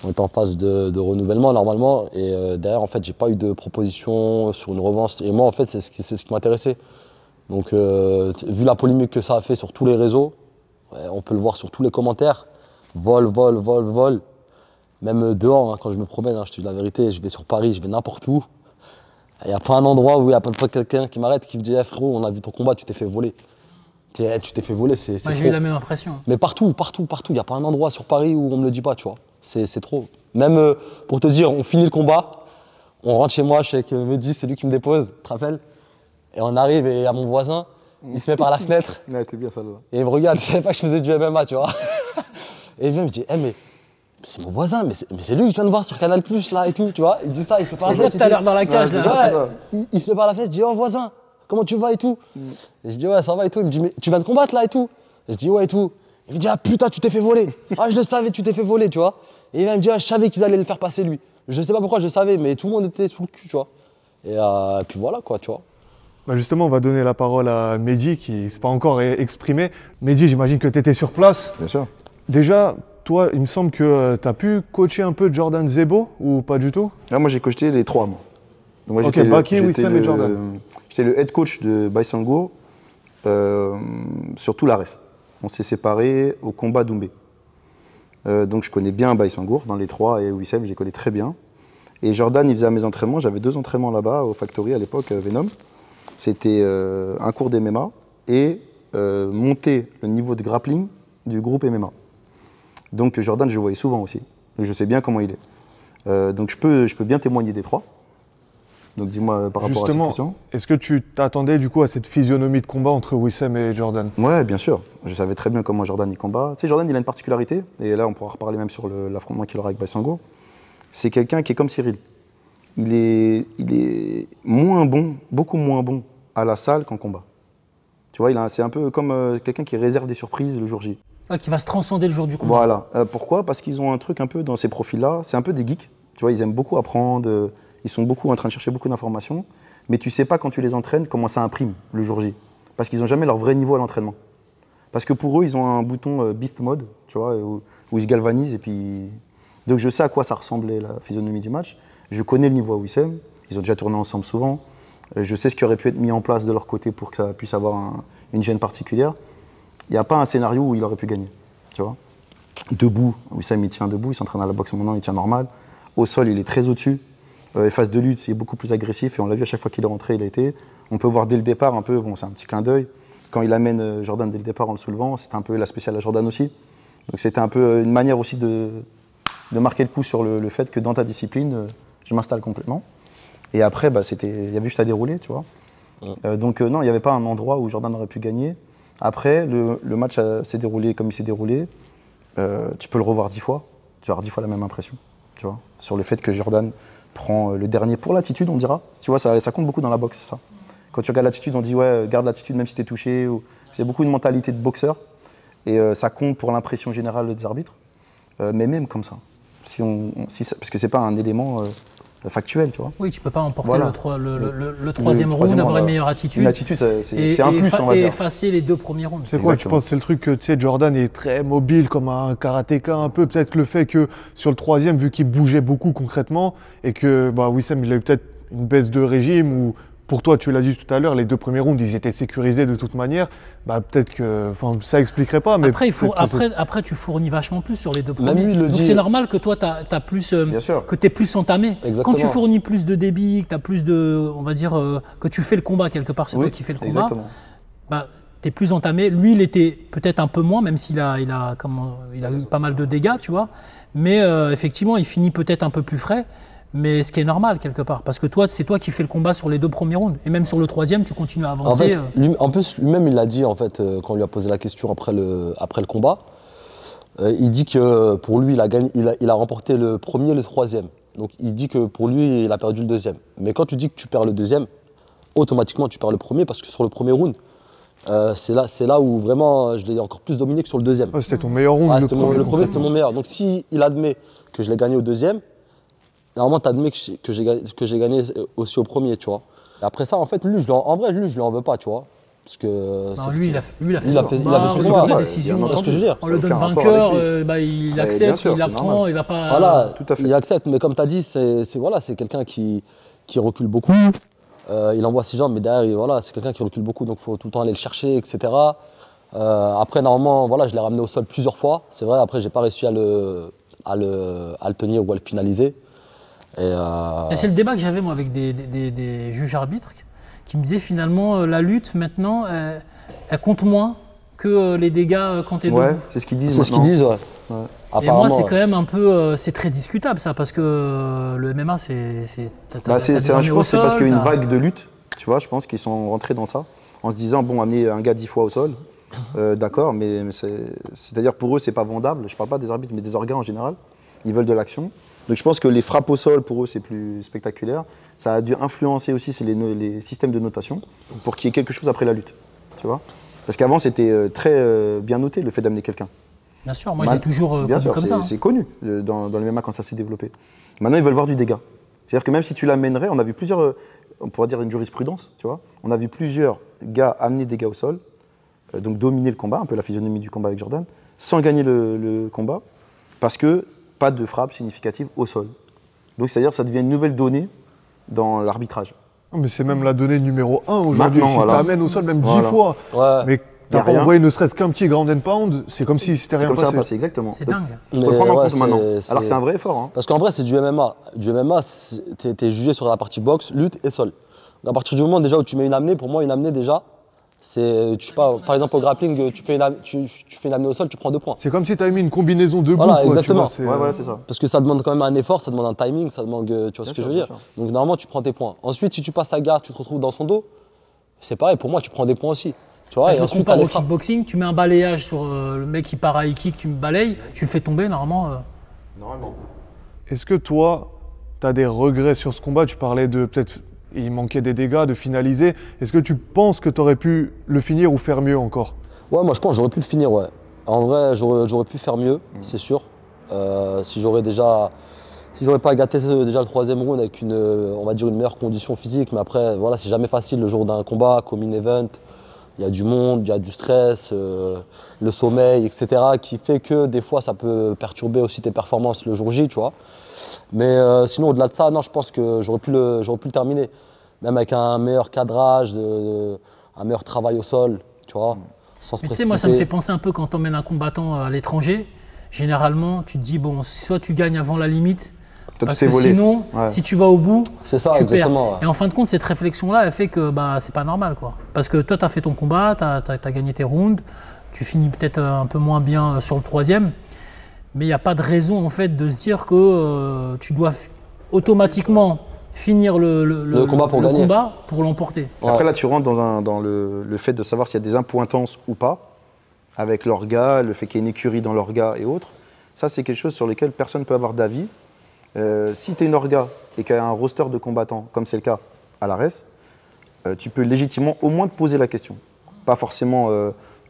était en phase de renouvellement normalement. Et derrière, en fait, j'ai pas eu de proposition sur une revanche. Et moi, en fait, c'est ce qui m'intéressait. Donc, vu la polémique que ça a fait sur tous les réseaux, on peut le voir sur tous les commentaires. Vol. Même dehors, hein, quand je me promène, hein, je te dis la vérité, je vais sur Paris, je vais n'importe où. Il n'y a pas un endroit où il n'y a pas quelqu'un qui m'arrête, qui me dit hey, frérot, on a vu ton combat, tu t'es fait voler. Tu t'es fait voler, c'est trop. J'ai eu la même impression. Mais partout. Il n'y a pas un endroit sur Paris où on me le dit pas, tu vois. C'est trop. Même pour te dire, on finit le combat, on rentre chez moi, je suis avec Mehdi, c'est lui qui me dépose, tu te rappelles? Et on arrive et il y a mon voisin, il se met par la fenêtre. Ouais, t'es bien celle-là. Et il me regarde, il savait pas que je faisais du MMA, tu vois. Et il vient, il me dit, mais c'est mon voisin, mais c'est lui que tu viens de voir sur Canal Plus là et tout, tu vois. Il dit ça, il se met par la fenêtre. C'est toi tout à l'heure dans la cage, ouais, là. Il se met par la fenêtre, il dit, oh voisin, comment tu vas et tout. Et je dis ouais ça va et tout, il me dit mais tu viens de combattre là et tout. Et je dis ouais et tout. Il me dit ah putain tu t'es fait voler. Ah je le savais tu t'es fait voler tu vois. Et il va me dire ah, je savais qu'ils allaient le faire passer lui. Je sais pas pourquoi je savais mais tout le monde était sous le cul tu vois. Et puis voilà quoi tu vois. Bah justement on va donner la parole à Mehdi qui ne s'est pas encore exprimé. Mehdi j'imagine que tu étais sur place. Bien sûr. Déjà toi il me semble que tu as pu coacher un peu Jordan Zebo ou pas du tout? Moi j'ai coaché les 3 moi. Donc, moi, ok, Baki, Wissem et Jordan. J'étais le head coach de Baïsangour sur tout l'Ares. On s'est séparés au combat d'Oumbé. Donc je connais bien Baïsangour dans les 3 et Wissem, je les connais très bien. Et Jordan, il faisait mes entraînements. J'avais 2 entraînements là-bas au Factory à l'époque, Venom. C'était un cours d'MMA et monter le niveau de grappling du groupe MMA. Donc Jordan, je le voyais souvent aussi. Donc je sais bien comment il est. Donc je peux bien témoigner des trois. Donc dis-moi par rapport à cette question. Est-ce que tu t'attendais du coup à cette physionomie de combat entre Wissem et Jordan? Ouais, bien sûr. Je savais très bien comment Jordan il combat. Tu sais, Jordan, il a une particularité, et là on pourra reparler même sur l'affrontement qu'il aura avec Basango. C'est quelqu'un qui est comme Cyril. Il est moins bon, beaucoup moins bon à la salle qu'en combat. Tu vois, c'est un peu comme quelqu'un qui réserve des surprises le jour J. Ah, qui va se transcender le jour du combat. Voilà. Pourquoi? Parce qu'ils ont un truc un peu dans ces profils-là. C'est un peu des geeks. Tu vois, ils aiment beaucoup apprendre. Ils sont beaucoup en train de chercher beaucoup d'informations. Mais tu sais pas quand tu les entraînes comment ça imprime le jour J. Parce qu'ils n'ont jamais leur vrai niveau à l'entraînement. Parce que pour eux, ils ont un bouton Beast Mode, tu vois, où ils se galvanisent. Et puis... Donc je sais à quoi ça ressemblait la physionomie du match. Je connais le niveau à Wissem. Ils ont déjà tourné ensemble souvent. Je sais ce qui aurait pu être mis en place de leur côté pour que ça puisse avoir une gêne particulière. Il n'y a pas un scénario où il aurait pu gagner, tu vois. Debout, Wissem il tient debout, il s'entraîne à la boxe maintenant, il tient normal. Au sol, il est très au-dessus. Phase de lutte, il est beaucoup plus agressif et on l'a vu à chaque fois qu'il est rentré, il a été. On peut voir dès le départ un peu, bon c'est un petit clin d'œil, quand il amène Jordan dès le départ en le soulevant, c'était un peu la spéciale à Jordan aussi. Donc c'était un peu une manière aussi de marquer le coup sur le fait que dans ta discipline, je m'installe complètement. Et après, bah, il y avait juste à dérouler, tu vois. Donc non, il n'y avait pas un endroit où Jordan aurait pu gagner. Après, le match s'est déroulé comme il s'est déroulé. Tu peux le revoir 10 fois, tu vas avoir 10 fois la même impression, tu vois, sur le fait que Jordan prend le dernier pour l'attitude, on dira. Tu vois, ça compte beaucoup dans la boxe, ça. Quand tu regardes l'attitude, on dit ouais, garde l'attitude même si tu es touché. C'est beaucoup une mentalité de boxeur. Et ça compte pour l'impression générale des arbitres. Mais même comme ça, parce que c'est pas un élément factuel, tu vois. Oui, tu peux pas emporter Voilà. le troisième round, avoir une meilleure attitude. Une attitude, c'est un plus, on va et dire. effacer les 2 premiers rounds. C'est quoi? Exactement. Tu penses que c'est le truc que tu sais, Jordan est très mobile comme un karatéka un peu. Peut-être le fait que sur le troisième, vu qu'il bougeait beaucoup concrètement et que bah, Wissem il a eu peut-être une baisse de régime ou pour toi, tu l'as dit tout à l'heure, les 2 premiers rounds ils étaient sécurisés de toute manière. Bah, peut-être que ça expliquerait pas. Mais Après, tu fournis vachement plus sur les 2 Même premiers. lui, il le Donc dit. c'est normal que toi, t'as plus, Bien sûr. que tu es plus entamé. Exactement. Quand tu fournis plus de débit, que tu as plus de, on va dire, que tu fais le combat quelque part, c'est Oui, toi qui fais le combat, exactement. bah, tu es plus entamé. Lui, il était peut-être un peu moins, même s'il a eu pas mal de dégâts, tu vois. Mais effectivement, il finit peut-être un peu plus frais. Mais ce qui est normal quelque part, parce que toi, c'est toi qui fais le combat sur les 2 premiers rounds. Et même sur le troisième, tu continues à avancer. En plus, lui-même, il l'a dit en fait, quand on lui a posé la question après le combat. Il dit que pour lui, il a remporté le premier et le troisième. Donc il dit que pour lui, il a perdu le deuxième. Mais quand tu dis que tu perds le deuxième, automatiquement, tu perds le premier, parce que sur le premier round, c'est là où vraiment je l'ai encore plus dominé que sur le deuxième. Oh, c'était ton meilleur round. Le premier, c'était mon meilleur. Donc s'il admet que je l'ai gagné au deuxième, normalement, tu admets que j'ai gagné aussi au premier, tu vois. Et après ça, en fait, lui, je lui en veux pas, tu vois. Parce que Non, lui, il a fait il son a fait combat, son on lui combat. donne la Ouais, décision. bien entendu. Ce que je veux dire. On le donne Ça a aucun vainqueur, rapport avec il bien accepte, sûr, il c'est apprend, normal. il va pas. Voilà, tout à fait. il accepte, mais comme tu as dit, c'est quelqu'un qui recule beaucoup. Il envoie ses jambes, mais derrière, voilà, c'est quelqu'un qui recule beaucoup, donc il faut tout le temps aller le chercher, etc. Après, normalement, voilà, je l'ai ramené au sol plusieurs fois. C'est vrai, après, j'ai pas réussi à le tenir ou à le finaliser. Et c'est le débat que j'avais moi avec des juges arbitres qui me disaient finalement la lutte maintenant elle compte moins que les dégâts quand tu es Ouais, debout. c'est ce qu'ils disent. c'est ce qu'ils disent, ouais. Et moi Apparemment, c'est quand même un peu c'est très discutable ça parce que le MMA je pense que c'est parce qu'il y a une vague de lutte, tu vois, je pense qu'ils sont rentrés dans ça, en se disant, bon, amener un gars 10 fois au sol, d'accord, mais c'est-à-dire pour eux, c'est pas vendable, je parle pas des arbitres, mais des organes en général, ils veulent de l'action. Donc je pense que les frappes au sol, pour eux, c'est plus spectaculaire. Ça a dû influencer aussi les systèmes de notation pour qu'il y ait quelque chose après la lutte, tu vois. Parce qu'avant, c'était très bien noté, le fait d'amener quelqu'un. Bien sûr, moi j'ai toujours Bien connu sûr, comme ça. c'est connu dans le MMA quand ça s'est développé. Maintenant, ils veulent voir du dégât. C'est-à-dire que même si tu l'amènerais, on a vu plusieurs, on pourrait dire une jurisprudence, tu vois. On a vu plusieurs gars amener des gars au sol, donc dominer le combat, un peu la physionomie du combat avec Jordan, sans gagner le combat, parce que pas de frappe significative au sol. Donc c'est-à-dire que ça devient une nouvelle donnée dans l'arbitrage. Mais c'est même la donnée numéro 1 aujourd'hui. Maintenant, Si voilà. tu amènes au sol même 10 Voilà. fois, ouais. mais Y t'as a pas rien. envoyé ne serait-ce qu'un petit ground and pound, c'est comme si c'était C'est rien comme ça passé. passé, exactement. C'est Donc, dingue. faut le prendre en ouais, compte maintenant. c'est- Alors que c'est un vrai effort. Hein. Parce qu'en vrai, c'est du MMA. Du MMA, t'es jugé sur la partie boxe, lutte et sol. Donc à partir du moment déjà où tu mets une amenée, pour moi, une amenée déjà, C'est, je sais pas, par exemple au grappling, tu fais une amenée au sol, tu prends 2 points. C'est comme si tu avais mis une combinaison debout. Voilà, quoi, exactement. Tu vois, Ouais, voilà, c'est ça. Parce que ça demande quand même un effort, ça demande un timing, ça demande, tu vois ce que je veux dire. bien sûr. Donc normalement tu prends tes points. Ensuite si tu passes ta garde, tu te retrouves dans son dos, c'est pareil, pour moi tu prends des points aussi. Tu vois, Je et le ensuite, compare t'as au les frappes. kickboxing, tu mets un balayage sur le mec qui part à high kick, tu me balayes, tu le fais tomber normalement. Normalement. Est-ce que toi, tu as des regrets sur ce combat? Tu parlais de peut-être il manquait des dégâts, de finaliser. Est-ce que tu penses que tu aurais pu le finir ou faire mieux encore? Ouais, moi je pense que j'aurais pu le finir, ouais. En vrai, j'aurais pu faire mieux, c'est sûr. Si j'aurais pas gâté déjà le 3e round avec on va dire une meilleure condition physique, mais après, voilà, c'est jamais facile le jour d'un combat, comme in event. Il y a du monde, il y a du stress, le sommeil, etc. qui fait que des fois ça peut perturber aussi tes performances le jour J, tu vois. Mais sinon, au-delà de ça, non, je pense que j'aurais pu le terminer. Même avec un meilleur cadrage, un meilleur travail au sol, tu vois. Sans se Mais tu sais, moi ça me fait précipiter. penser un peu quand t'emmènes un combattant à l'étranger. Généralement, tu te dis, bon, soit tu gagnes avant la limite, Toi, parce tu que t'es volé. sinon, Ouais. si tu vas au bout, C'est ça, tu exactement, perds. ouais. Et en fin de compte, cette réflexion-là, elle fait que bah, c'est pas normal, quoi. Parce que toi, tu as fait ton combat, tu as gagné tes rounds, tu finis peut-être un peu moins bien sur le 3e, mais il n'y a pas de raison, en fait, de se dire que tu dois automatiquement finir le combat pour gagner. combat pour l'emporter. Ouais. Après, là, tu rentres dans le fait de savoir s'il y a des impointances ou pas, avec l'orga, le fait qu'il y ait une écurie dans l'orga et autres. Ça, c'est quelque chose sur lequel personne ne peut avoir d'avis. Si tu es une orga et qu'il y a un roster de combattants, comme c'est le cas à l'ARES, tu peux légitimement au moins te poser la question. Pas forcément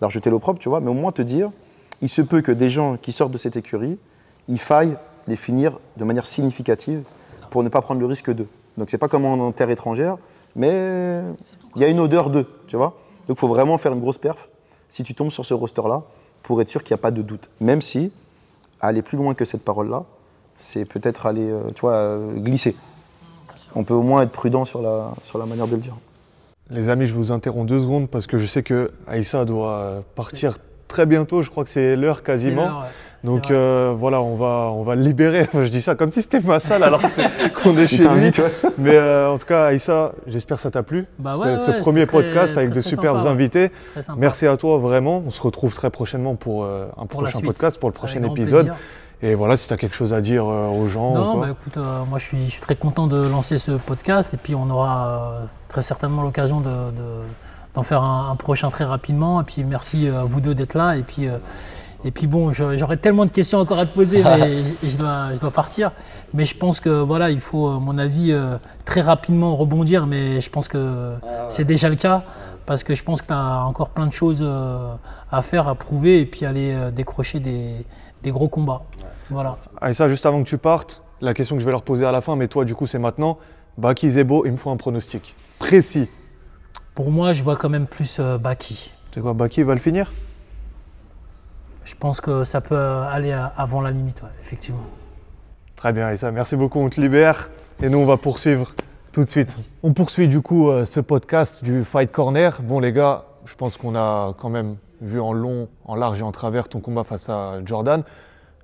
leur jeter l'opprobre, tu vois, mais au moins te dire, il se peut que des gens qui sortent de cette écurie, il faille les finir de manière significative pour ne pas prendre le risque d'eux. Donc c'est pas comme en terre étrangère, mais il y a une odeur d'eux, tu vois. Donc il faut vraiment faire une grosse perf si tu tombes sur ce roster-là pour être sûr qu'il n'y a pas de doute. Même si aller plus loin que cette parole-là, c'est peut-être aller, tu vois, glisser. On peut au moins être prudent sur la manière de le dire. Les amis, je vous interromps 2 secondes parce que je sais que Aïssa doit partir très bientôt. Je crois que c'est l'heure quasiment. C'est l'heure, ouais. Donc C'est vrai. voilà, on va le libérer. Je dis ça comme si c'était ma salle alors qu'on est chez lui. t'invite, ouais. Mais en tout cas, Aïssa, j'espère que ça t'a plu. Bah ouais, ce ouais, premier c'est très- podcast avec très, de très superbes sympa, ouais. invités. Très sympa. Merci à toi vraiment. On se retrouve très prochainement pour un Pour la prochain suite. podcast, pour le Avec prochain grand épisode. plaisir. Et voilà, si tu as quelque chose à dire aux gens. ou Non, quoi. bah écoute, moi je suis très content de lancer ce podcast et puis on aura très certainement l'occasion d'en faire un prochain très rapidement. Et puis merci à vous deux d'être là. Et puis bon, j'aurais tellement de questions encore à te poser, mais je dois partir. Mais je pense que voilà, il faut, à mon avis, très rapidement rebondir. Mais je pense que c'est déjà le cas. Parce que je pense que tu as encore plein de choses à faire, à prouver et puis aller décrocher des gros combats. Voilà. Aïssa, juste avant que tu partes, la question que je vais leur poser à la fin, mais toi du coup c'est maintenant. Baki Zebo, il me faut un pronostic précis. Pour moi, je vois quand même plus Baki. C'est quoi, Baki va le finir? Je pense que ça peut aller avant la limite, ouais, effectivement. Très bien Aïssa, merci beaucoup, on te libère. Et nous on va poursuivre tout de suite. Merci. On poursuit du coup ce podcast du Fight Corner. Bon les gars, je pense qu'on a quand même vu en long, en large et en travers ton combat face à Jordan.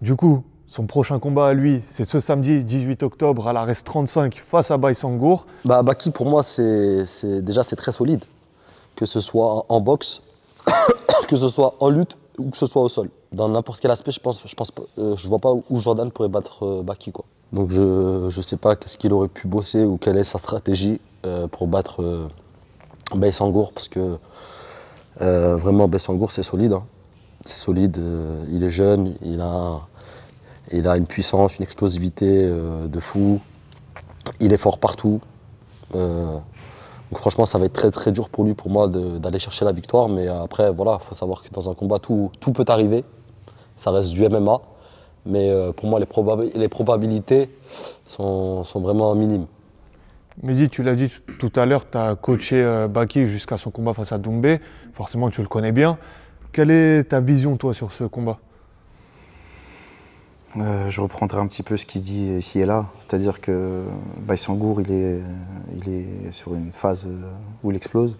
Du coup, son prochain combat à lui, c'est ce samedi 18 octobre à l'ARES 35 face à Baïsangour. Bah, Baki, pour moi, c'est très solide. Que ce soit en boxe, que ce soit en lutte ou que ce soit au sol. Dans n'importe quel aspect, je vois pas où Jordan pourrait battre Baki, quoi. Donc je sais pas qu'est-ce qu'il aurait pu bosser ou quelle est sa stratégie pour battre Baïsangour, parce que vraiment Baïsangour c'est solide. Hein. C'est solide, il est jeune, il a une puissance, une explosivité de fou. Il est fort partout. Donc franchement, ça va être très très dur pour moi d'aller chercher la victoire. Mais après, voilà, il faut savoir que dans un combat, tout peut arriver. Ça reste du MMA. Mais pour moi, les probabilités sont vraiment minimes. Mehdi, tu l'as dit tout à l'heure, tu as coaché Baki jusqu'à son combat face à Doumbé. Forcément, tu le connais bien. Quelle est ta vision, toi, sur ce combat ? Je reprendrai un petit peu ce qui se dit ici et là. C'est-à-dire que Baïsangour, il est sur une phase où il explose.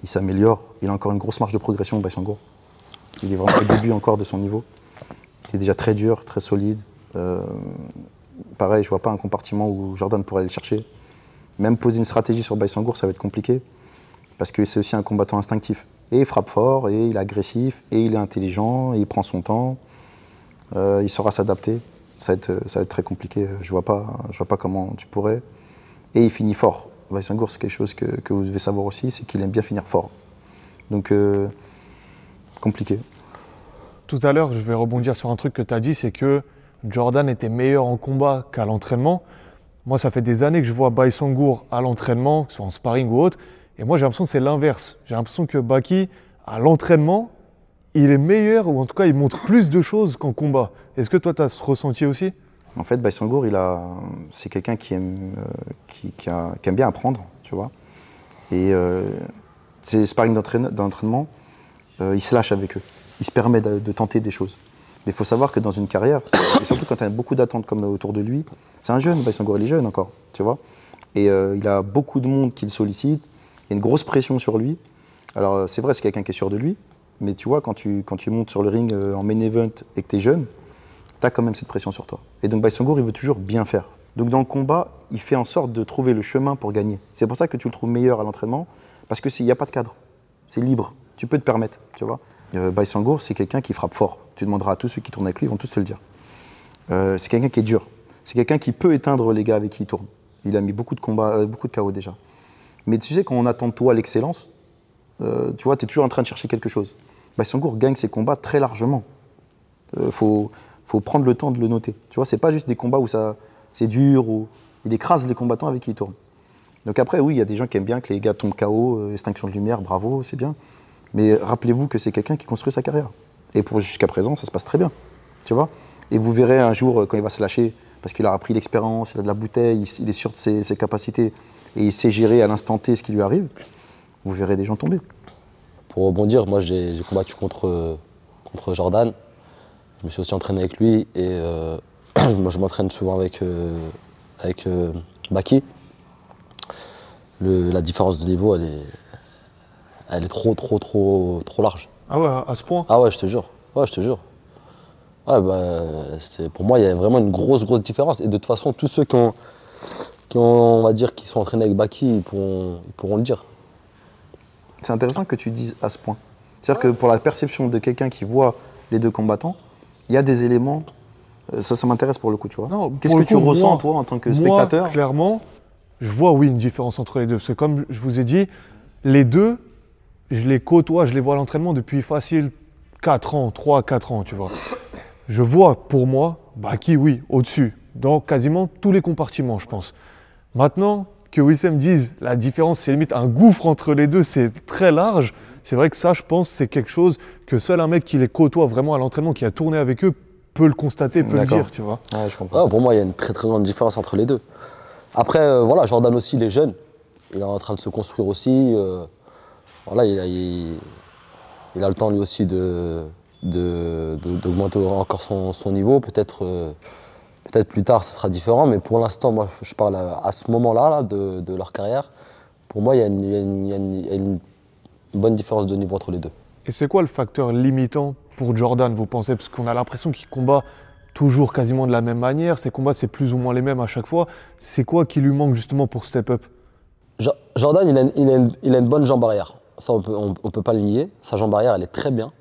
Il s'améliore. Il a encore une grosse marge de progression, Baïsangour. Il est vraiment au début encore de son niveau. Il est déjà très dur, très solide. Pareil, je ne vois pas un compartiment où Jordan pourrait aller le chercher. Même poser une stratégie sur Baïsangour, ça va être compliqué. Parce que c'est aussi un combattant instinctif. Et il frappe fort, et il est agressif, et il est intelligent, et il prend son temps. Il saura s'adapter. Ça va être très compliqué. Je vois pas comment tu pourrais. Et il finit fort. Weissengoor, c'est quelque chose que vous devez savoir aussi, c'est qu'il aime bien finir fort. Donc, compliqué. Tout à l'heure, je vais rebondir sur un truc que tu as dit, c'est que Jordan était meilleur en combat qu'à l'entraînement. Moi, ça fait des années que je vois Weissengoor à l'entraînement, que ce soit en sparring ou autre, et moi j'ai l'impression que c'est l'inverse. J'ai l'impression que Baki, à l'entraînement, il est meilleur, ou en tout cas il montre plus de choses qu'en combat. Est-ce que toi tu as ce ressenti aussi? En fait, Weissengoor, c'est quelqu'un qui aime bien apprendre, tu vois. Et ces sparring d'entraînement, il se lâche avec eux. Il se permet de tenter des choses. Mais il faut savoir que dans une carrière, et surtout quand tu as beaucoup d'attentes comme autour de lui, c'est un jeune, Weissengoor, il est jeune encore, tu vois. Et il a beaucoup de monde qui le sollicite, il y a une grosse pression sur lui. Alors c'est vrai, c'est quelqu'un qui est sûr de lui, mais tu vois, quand tu montes sur le ring en main event et que tu es jeune, tu as quand même cette pression sur toi. Et donc Weissengoor, il veut toujours bien faire. Donc dans le combat, il fait en sorte de trouver le chemin pour gagner. C'est pour ça que tu le trouves meilleur à l'entraînement, parce qu'il n'y a pas de cadre, c'est libre, tu peux te permettre, tu vois. Weissengoor, c'est quelqu'un qui frappe fort. Tu demanderas à tous ceux qui tournent avec lui, ils vont tous te le dire. C'est quelqu'un qui est dur. C'est quelqu'un qui peut éteindre les gars avec qui il tourne. Il a mis beaucoup de combats, beaucoup de KO déjà. Mais tu sais, quand on attend de toi l'excellence, tu vois, tu es toujours en train de chercher quelque chose. Weissengoor gagne ses combats très largement. Faut prendre le temps de le noter. Tu vois, c'est pas juste des combats où c'est dur, où il écrase les combattants avec qui il tourne. Donc après, oui, il y a des gens qui aiment bien que les gars tombent KO, extinction de lumière, bravo, c'est bien. Mais rappelez-vous que c'est quelqu'un qui construit sa carrière. Et jusqu'à présent, ça se passe très bien. Tu vois. Et vous verrez un jour, quand il va se lâcher, parce qu'il aura pris l'expérience, il a de la bouteille, il est sûr de ses capacités, et il sait gérer à l'instant T ce qui lui arrive, vous verrez des gens tomber. Pour rebondir, moi j'ai combattu contre Jordan. Je me suis aussi entraîné avec lui et moi je m'entraîne souvent avec Baki. La différence de niveau, elle est trop large. Ah ouais, à ce point? Ah ouais, je te jure. Ouais, je te jure. Ouais, bah, pour moi, il y a vraiment une grosse différence. Et de toute façon, tous ceux on va dire, qui sont entraînés avec Baki, ils pourront le dire. C'est intéressant que tu dises à ce point. C'est-à-dire que pour la perception de quelqu'un qui voit les deux combattants, il y a des éléments, ça m'intéresse pour le coup, tu vois. Qu'est-ce que tu ressens, toi, en tant que spectateur? Moi, clairement, je vois, oui, une différence entre les deux. Parce que comme je vous ai dit, les deux, je les côtoie, je les vois à l'entraînement depuis facile 4 ans, 3 à 4 ans, tu vois. Je vois, pour moi, Baki, oui, au-dessus, dans quasiment tous les compartiments, je pense. Maintenant, que Wissem dise la différence, c'est limite un gouffre entre les deux, c'est très large. C'est vrai que ça, je pense, c'est quelque chose que seul un mec qui les côtoie vraiment à l'entraînement, qui a tourné avec eux, peut le constater, peut le dire, tu vois. Ouais, je comprends. Ah, pour moi, il y a une très grande différence entre les deux. Après, voilà, Jordan aussi, il est jeune. Il est en train de se construire aussi. Voilà, il a le temps lui aussi d'augmenter encore son niveau. Peut-être plus tard, ce sera différent. Mais pour l'instant, moi, je parle à ce moment-là de leur carrière. Pour moi, il y a une bonne différence de niveau entre les deux. Et c'est quoi le facteur limitant pour Jordan, vous pensez? Parce qu'on a l'impression qu'il combat toujours quasiment de la même manière. Ses combats, c'est plus ou moins les mêmes à chaque fois. C'est quoi qui lui manque justement pour step up? Jordan, il a une bonne jambe arrière. Ça, on peut pas le nier. Sa jambe arrière, elle est très bien.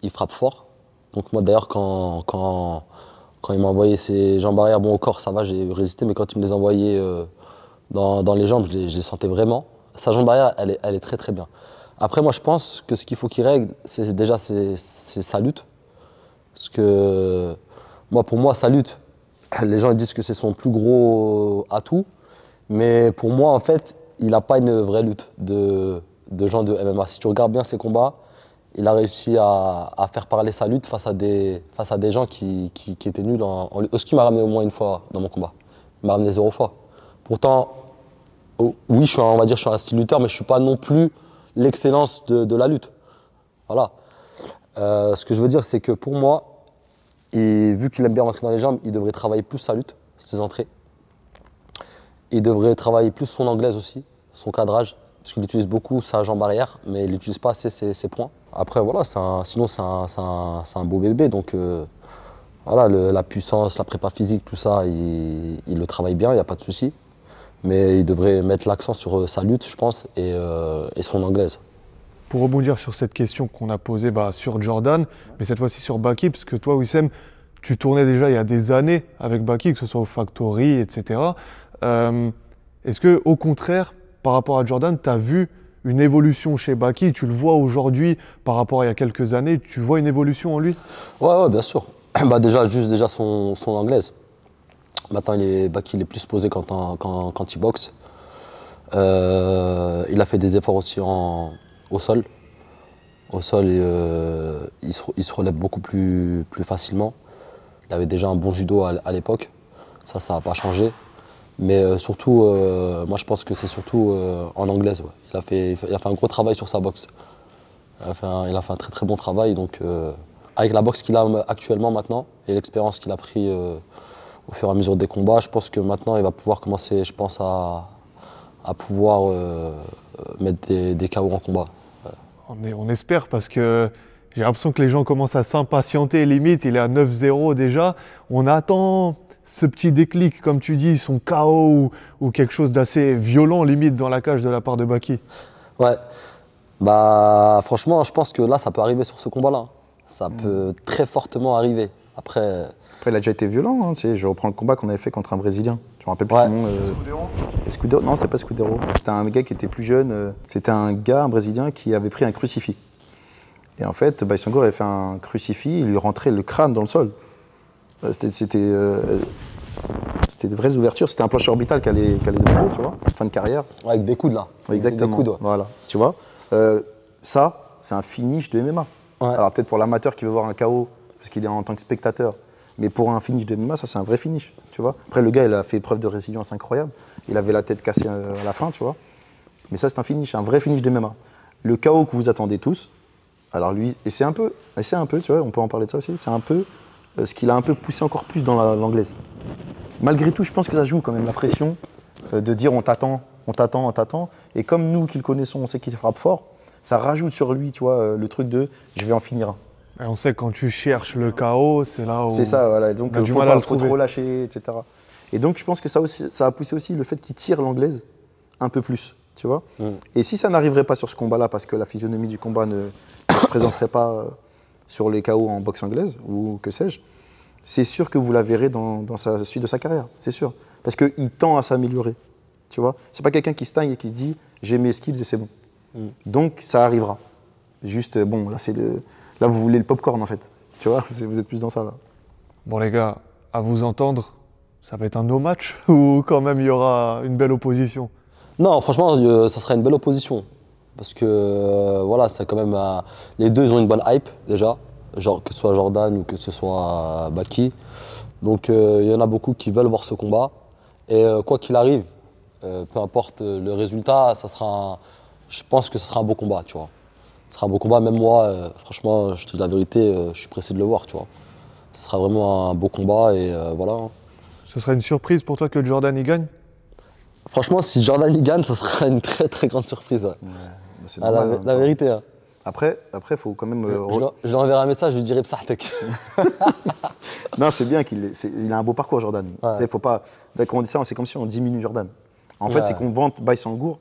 Il frappe fort. Donc moi, d'ailleurs, quand il m'a envoyé ses jambes arrière, bon, au corps, ça va, j'ai résisté. Mais quand il me les envoyait dans les jambes, je les sentais vraiment. Sa jambe arrière, elle est très bien. Après, moi, je pense que ce qu'il faut qu'il règle, c'est déjà sa lutte. Parce que pour moi, sa lutte, les gens disent que c'est son plus gros atout. Mais pour moi, en fait, il n'a pas une vraie lutte de gens de MMA. Si tu regardes bien ses combats, il a réussi à faire parler sa lutte face à des gens qui étaient nuls en lutte. Oski m'a ramené au moins une fois dans mon combat. Il m'a ramené 0 fois. Pourtant, oui, on va dire, je suis un style lutteur, mais je ne suis pas non plus l'excellence de la lutte. Voilà. Ce que je veux dire, c'est que pour moi, et vu qu'il aime bien rentrer dans les jambes, il devrait travailler plus sa lutte, ses entrées. Il devrait travailler plus son anglaise aussi, son cadrage, parce qu'il utilise beaucoup sa jambe arrière, mais il n'utilise pas assez ses points. Après, voilà, sinon c'est un beau bébé, donc voilà, la puissance, la prépa physique, tout ça, il le travaille bien, il n'y a pas de souci. Mais il devrait mettre l'accent sur sa lutte, je pense, et son anglaise. Pour rebondir sur cette question qu'on a posée sur Jordan, mais cette fois-ci sur Baki, parce que toi, Wissem, tu tournais déjà il y a des années avec Baki, que ce soit au Factory, etc. Est-ce que, au contraire, par rapport à Jordan, tu as vu une évolution chez Baki? Tu le vois aujourd'hui par rapport à il y a quelques années, tu vois une évolution en lui? Ouais, bien sûr. Déjà son anglaise. Maintenant, Baki il est plus posé quand il boxe. Il a fait des efforts aussi au sol. Au sol, il se relève beaucoup plus facilement. Il avait déjà un bon judo à l'époque. Ça n'a pas changé. Mais surtout, moi je pense que c'est surtout en anglaise. Ouais. Il a fait un gros travail sur sa boxe. Il a fait un très très bon travail. Donc, avec la boxe qu'il a actuellement maintenant et l'expérience qu'il a pris au fur et à mesure des combats, je pense que maintenant il va pouvoir commencer, je pense, à pouvoir mettre des KO en combat. Ouais. On espère, parce que j'ai l'impression que les gens commencent à s'impatienter, limite, il est à 9-0 déjà. On attend ce petit déclic, comme tu dis, son KO ou quelque chose d'assez violent, limite, dans la cage de la part de Baki. Ouais, franchement, je pense que là, ça peut arriver sur ce combat-là. Ça peut très fortement arriver. Après, il a déjà été violent, hein, tu sais, je reprends le combat qu'on avait fait contre un Brésilien. Je me rappelle plus son nom. Escudero. Non, c'était pas Escudero. C'était un gars qui était plus jeune. C'était un Brésilien qui avait pris un crucifix. Et en fait, Baïsangour avait fait un crucifix, il lui rentrait le crâne dans le sol. C'était des vraies ouvertures, c'était un plancher orbital qui allait se briser, tu vois, fin de carrière. ouais, avec des coudes là. Oui, exactement. Des coudes, ouais. Voilà, tu vois. Ça, c'est un finish de MMA. Ouais. Alors peut-être pour l'amateur qui veut voir un KO, parce qu'il est en tant que spectateur, mais pour un finish de MMA, ça c'est un vrai finish, tu vois. Après le gars, il a fait preuve de résilience incroyable, il avait la tête cassée à la fin, tu vois. Mais ça c'est un finish, un vrai finish de MMA. Le KO que vous attendez tous, alors lui, et c'est un peu, tu vois, on peut en parler de ça aussi, c'est un peu ce qu'il a un peu poussé encore plus dans l'anglaise. Malgré tout, je pense que ça joue quand même, la pression de dire on t'attend. Et comme nous qui le connaissons, on sait qu'il frappe fort, ça rajoute sur lui, tu vois, le truc de je vais en finir un. Et on sait que quand tu cherches le KO, c'est là où. C'est ça, voilà. Donc il il faut pas trop lâcher, etc. Et donc je pense que ça a poussé aussi le fait qu'il tire l'anglaise un peu plus, tu vois. Et si ça n'arriverait pas sur ce combat-là, parce que la physionomie du combat ne se présenterait pas sur les KO en boxe anglaise, ou que sais-je, c'est sûr que vous la verrez dans sa suite de sa carrière, c'est sûr. Parce qu'il tend à s'améliorer, tu vois. C'est pas quelqu'un qui stagne et qui se dit j'ai mes skills et c'est bon. Donc ça arrivera. Juste, bon, là vous voulez le popcorn en fait, tu vois, vous êtes plus dans ça là. Bon les gars, à vous entendre, ça va être un no match ou quand même il y aura une belle opposition? Non, franchement, ça sera une belle opposition. Parce que voilà, c'est quand même. Les deux, ils ont une bonne hype déjà. Genre, que ce soit Jordan ou que ce soit Baki. Donc il y en a beaucoup qui veulent voir ce combat. Et quoi qu'il arrive, peu importe le résultat, je pense que ce sera un beau combat, tu vois. Ce sera un beau combat, même moi, franchement, je te dis la vérité, je suis pressé de le voir, tu vois. Ce sera vraiment un beau combat et voilà. Ce serait une surprise pour toi que Jordan y gagne? Franchement, si Jordan y gagne, ce sera une très très grande surprise. Ouais. C'est normal, la vérité. Hein. Après, il faut quand même. Je lui enverrai un message, je lui dirai Psahtek. Non, c'est bien qu'il a un beau parcours, Jordan. Ouais. Faut pas. Quand on dit ça, c'est comme si on diminue Jordan. En fait, c'est qu'on vante Baïsangour.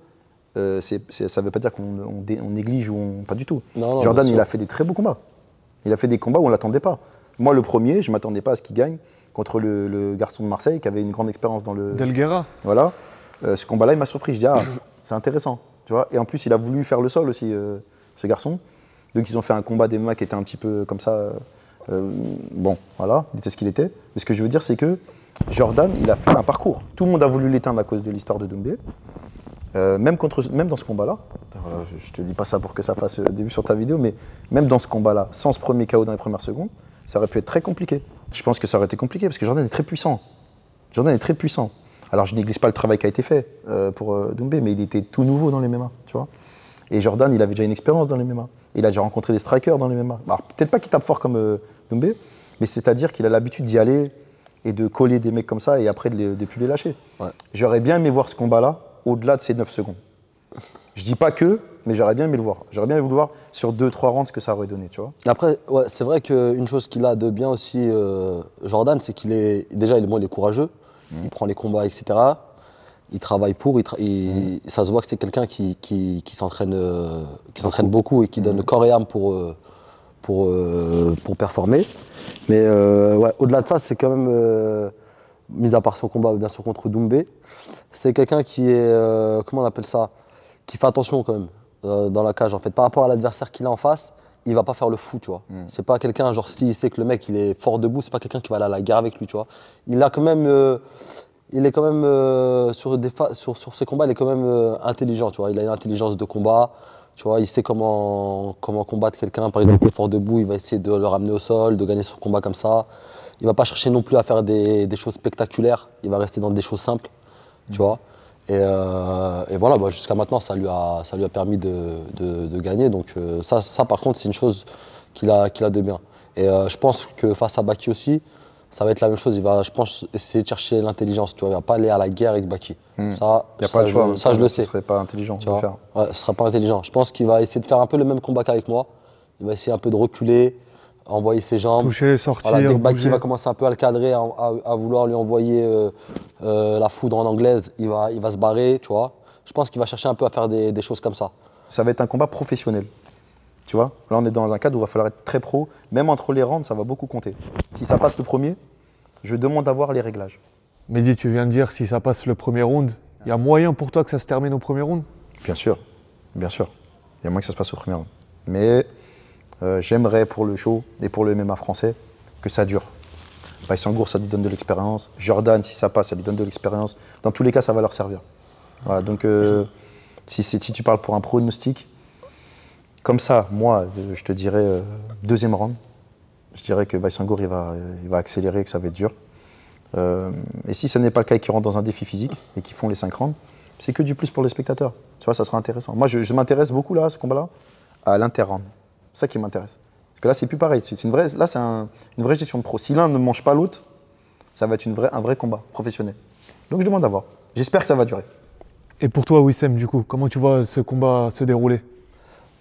Ça ne veut pas dire qu'on néglige ou pas du tout. Non, Jordan, il a fait des très beaux combats. Il a fait des combats où on ne l'attendait pas. Moi, le premier, je ne m'attendais pas à ce qu'il gagne contre le garçon de Marseille qui avait une grande expérience dans le. Delguera. Voilà. Ce combat-là, il m'a surpris. Je dis, c'est intéressant. Tu vois. Et en plus, il a voulu faire le sol aussi, ce garçon. Donc, ils ont fait un combat des MMA qui était un petit peu comme ça. Bon, voilà, il était ce qu'il était. Mais ce que je veux dire, c'est que Jordan, il a fait un parcours. Tout le monde a voulu l'éteindre à cause de l'histoire de Doumbé. Même dans ce combat-là, je te dis pas ça pour que ça fasse début sur ta vidéo, mais même dans ce combat-là, sans ce premier KO dans les premières secondes, ça aurait pu être très compliqué. Je pense que ça aurait été compliqué parce que Jordan est très puissant. Alors je néglige pas le travail qui a été fait pour Doumbé, mais il était tout nouveau dans les MMA, tu vois. Et Jordan, il avait déjà une expérience dans les MMA. Il a déjà rencontré des strikers dans les MMA. Alors peut-être pas qu'il tape fort comme Doumbé, mais c'est-à-dire qu'il a l'habitude d'y aller et de coller des mecs comme ça et après de plus les lâcher. Ouais. J'aurais bien aimé voir ce combat-là au-delà de ces 9 secondes. Je dis pas que, mais j'aurais bien aimé le voir. J'aurais bien aimé le voir sur 2-3 rounds ce que ça aurait donné, tu vois. Après, ouais, c'est vrai qu'une chose qu'il a de bien aussi, Jordan, c'est qu'il est courageux, il prend les combats, etc. il travaille pour, ça se voit que c'est quelqu'un qui s'entraîne beaucoup et qui donne corps et âme pour performer. Mais ouais, au-delà de ça, c'est quand même, mis à part son combat bien sûr contre Doumbé, c'est quelqu'un qui est, comment on appelle ça, qui fait attention quand même dans la cage en fait. Par rapport à l'adversaire qu'il a en face, il va pas faire le fou, tu vois. C'est pas quelqu'un, genre s'il sait que le mec il est fort debout, c'est pas quelqu'un qui va aller à la guerre avec lui, tu vois. Il a quand même, il est quand même sur ses combats, il est quand même intelligent, tu vois. Il a une intelligence de combat, tu vois. Il sait comment combattre quelqu'un, par exemple, fort debout, il va essayer de le ramener au sol, de gagner son combat comme ça. Il va pas chercher non plus à faire des choses spectaculaires. Il va rester dans des choses simples, tu vois. Et voilà, bah, jusqu'à maintenant, ça lui a permis de gagner. Donc ça, par contre, c'est une chose qu'il a de bien. Et je pense que face à Baki aussi, ça va être la même chose. Il va, je pense, essayer de chercher l'intelligence. Tu vois, il va pas aller à la guerre avec Baki. Ça, il n'y a pas le choix. Ça, je le sais. Ce serait pas intelligent Tu de le vois. faire. Ouais, ce sera pas intelligent. Je pense qu'il va essayer de faire un peu le même combat qu'avec moi. Il va essayer un peu de reculer, envoyer ses jambes. Toucher, sortir, Voilà, dès que Baki bouger. va commencer un peu à le cadrer, à vouloir lui envoyer la foudre en anglaise, il va se barrer, tu vois. Je pense qu'il va chercher un peu à faire des choses comme ça. Ça va être un combat professionnel. Tu vois, là on est dans un cadre où il va falloir être très pro. Même entre les rounds, ça va beaucoup compter. Si ça passe le premier, je demande d'avoir les réglages. Mehdi, tu viens de dire si ça passe le premier round, il y a moyen pour toi que ça se termine au premier round? Bien sûr, bien sûr. Il y a moyen que ça se passe au premier round. Mais j'aimerais pour le show et pour le MMA français que ça dure. Baïsangour, ça lui donne de l'expérience. Jordan, si ça passe, ça lui donne de l'expérience. Dans tous les cas, ça va leur servir. Voilà, donc si tu parles pour un pronostic, comme ça, moi, je te dirais deuxième round. Je dirais que Baïsangour, il va accélérer, que ça va être dur. Et si ce n'est pas le cas et qu'ils rentrent dans un défi physique et qu'ils font les 5 rounds, c'est que du plus pour les spectateurs. Tu vois, ça sera intéressant. Moi, je m'intéresse beaucoup là, à ce combat-là, à l'inter-round. C'est ça qui m'intéresse. Parce que là, c'est plus pareil. Là, c'est une vraie gestion de pro. Si l'un ne mange pas l'autre, ça va être un vrai combat professionnel. Donc, je demande à voir. J'espère que ça va durer. Et pour toi, Wissem, du coup, comment tu vois ce combat se dérouler?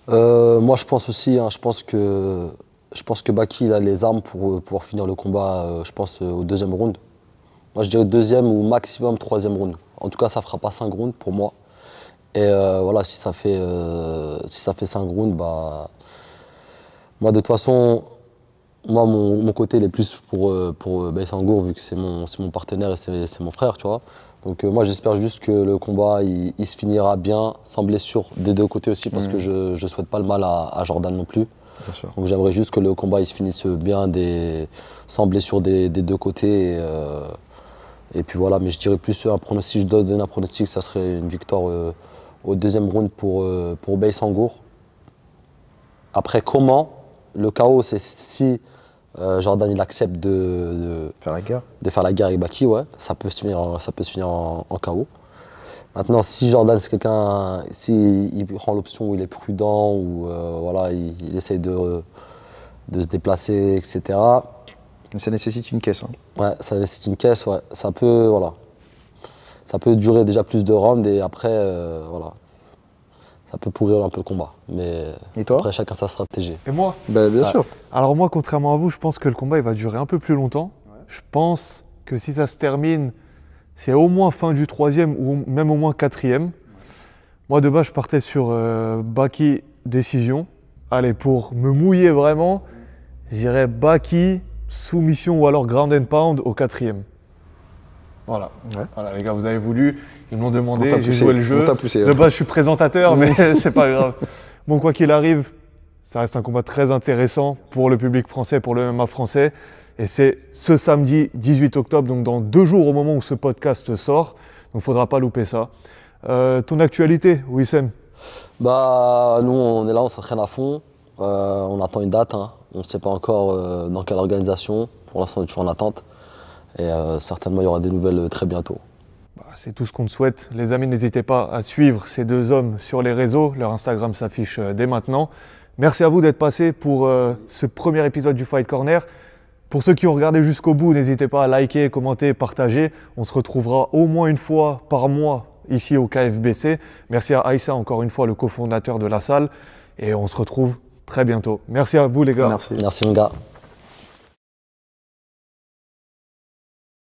Moi, je pense aussi, hein, je pense que Baki il a les armes pour pouvoir finir le combat, je pense, au deuxième round. Moi, je dirais deuxième ou maximum troisième round. En tout cas, ça ne fera pas 5 rounds pour moi. Et voilà, si ça fait 5 rounds, bah, moi, de toute façon, moi, mon côté, il est plus pour Baïsangour, vu que c'est mon partenaire et c'est mon frère, tu vois. Donc moi, j'espère juste que le combat, il se finira bien, sans blessure des deux côtés aussi, parce que je ne souhaite pas le mal à Jordan non plus. Bien sûr. Donc j'aimerais juste que le combat, il se finisse bien, sans blessure des deux côtés. Et puis voilà, mais je dirais plus un pronostic, si je dois donner un pronostic, ça serait une victoire au deuxième round pour Baïsangour. Après, comment? Le KO, c'est si Jordan il accepte de Faire la guerre. avec Baki, ouais, ça peut se finir en KO. Maintenant, si Jordan c'est quelqu'un, s'il prend l'option où il est prudent, ou voilà, il essaye de se déplacer, etc. Mais ça nécessite une caisse. Hein. Ouais, ça nécessite une caisse, ouais. Ça peut durer déjà plus de rounds et après, voilà. Ça peut pourrir un peu le combat. Mais Et toi? après, chacun sa stratégie. Et moi? Bien sûr. Alors moi, contrairement à vous, je pense que le combat il va durer un peu plus longtemps. Je pense que si ça se termine, c'est au moins fin du troisième ou même au moins quatrième. Moi, de base, je partais sur Baki décision. Allez, pour me mouiller vraiment, j'irais Baki soumission ou alors ground and pound au quatrième. Voilà. Ouais. Voilà, les gars, vous avez voulu, ils m'ont demandé, On t'a j'ai poussé, joué le jeu. on t'a poussé, De ouais. base, je suis présentateur, mais c'est pas grave. Bon, quoi qu'il arrive, ça reste un combat très intéressant pour le public français, pour le MMA français. Et c'est ce samedi 18 octobre, donc dans 2 jours au moment où ce podcast sort. Donc il ne faudra pas louper ça. Ton actualité, Wissem? Bah, nous, on est là, on s'entraîne à fond. On attend une date. Hein. On ne sait pas encore dans quelle organisation. Pour l'instant, on est toujours en attente. Et certainement, il y aura des nouvelles très bientôt. Bah, c'est tout ce qu'on te souhaite. Les amis, n'hésitez pas à suivre ces 2 hommes sur les réseaux. Leur Instagram s'affiche dès maintenant. Merci à vous d'être passés pour ce premier épisode du Fight Corner. Pour ceux qui ont regardé jusqu'au bout, n'hésitez pas à liker, commenter, partager. On se retrouvera au moins une fois par mois ici au KFBC. Merci à Aïssa, encore une fois, le cofondateur de la salle. Et on se retrouve très bientôt. Merci à vous, les gars. Merci. Merci, mon gars.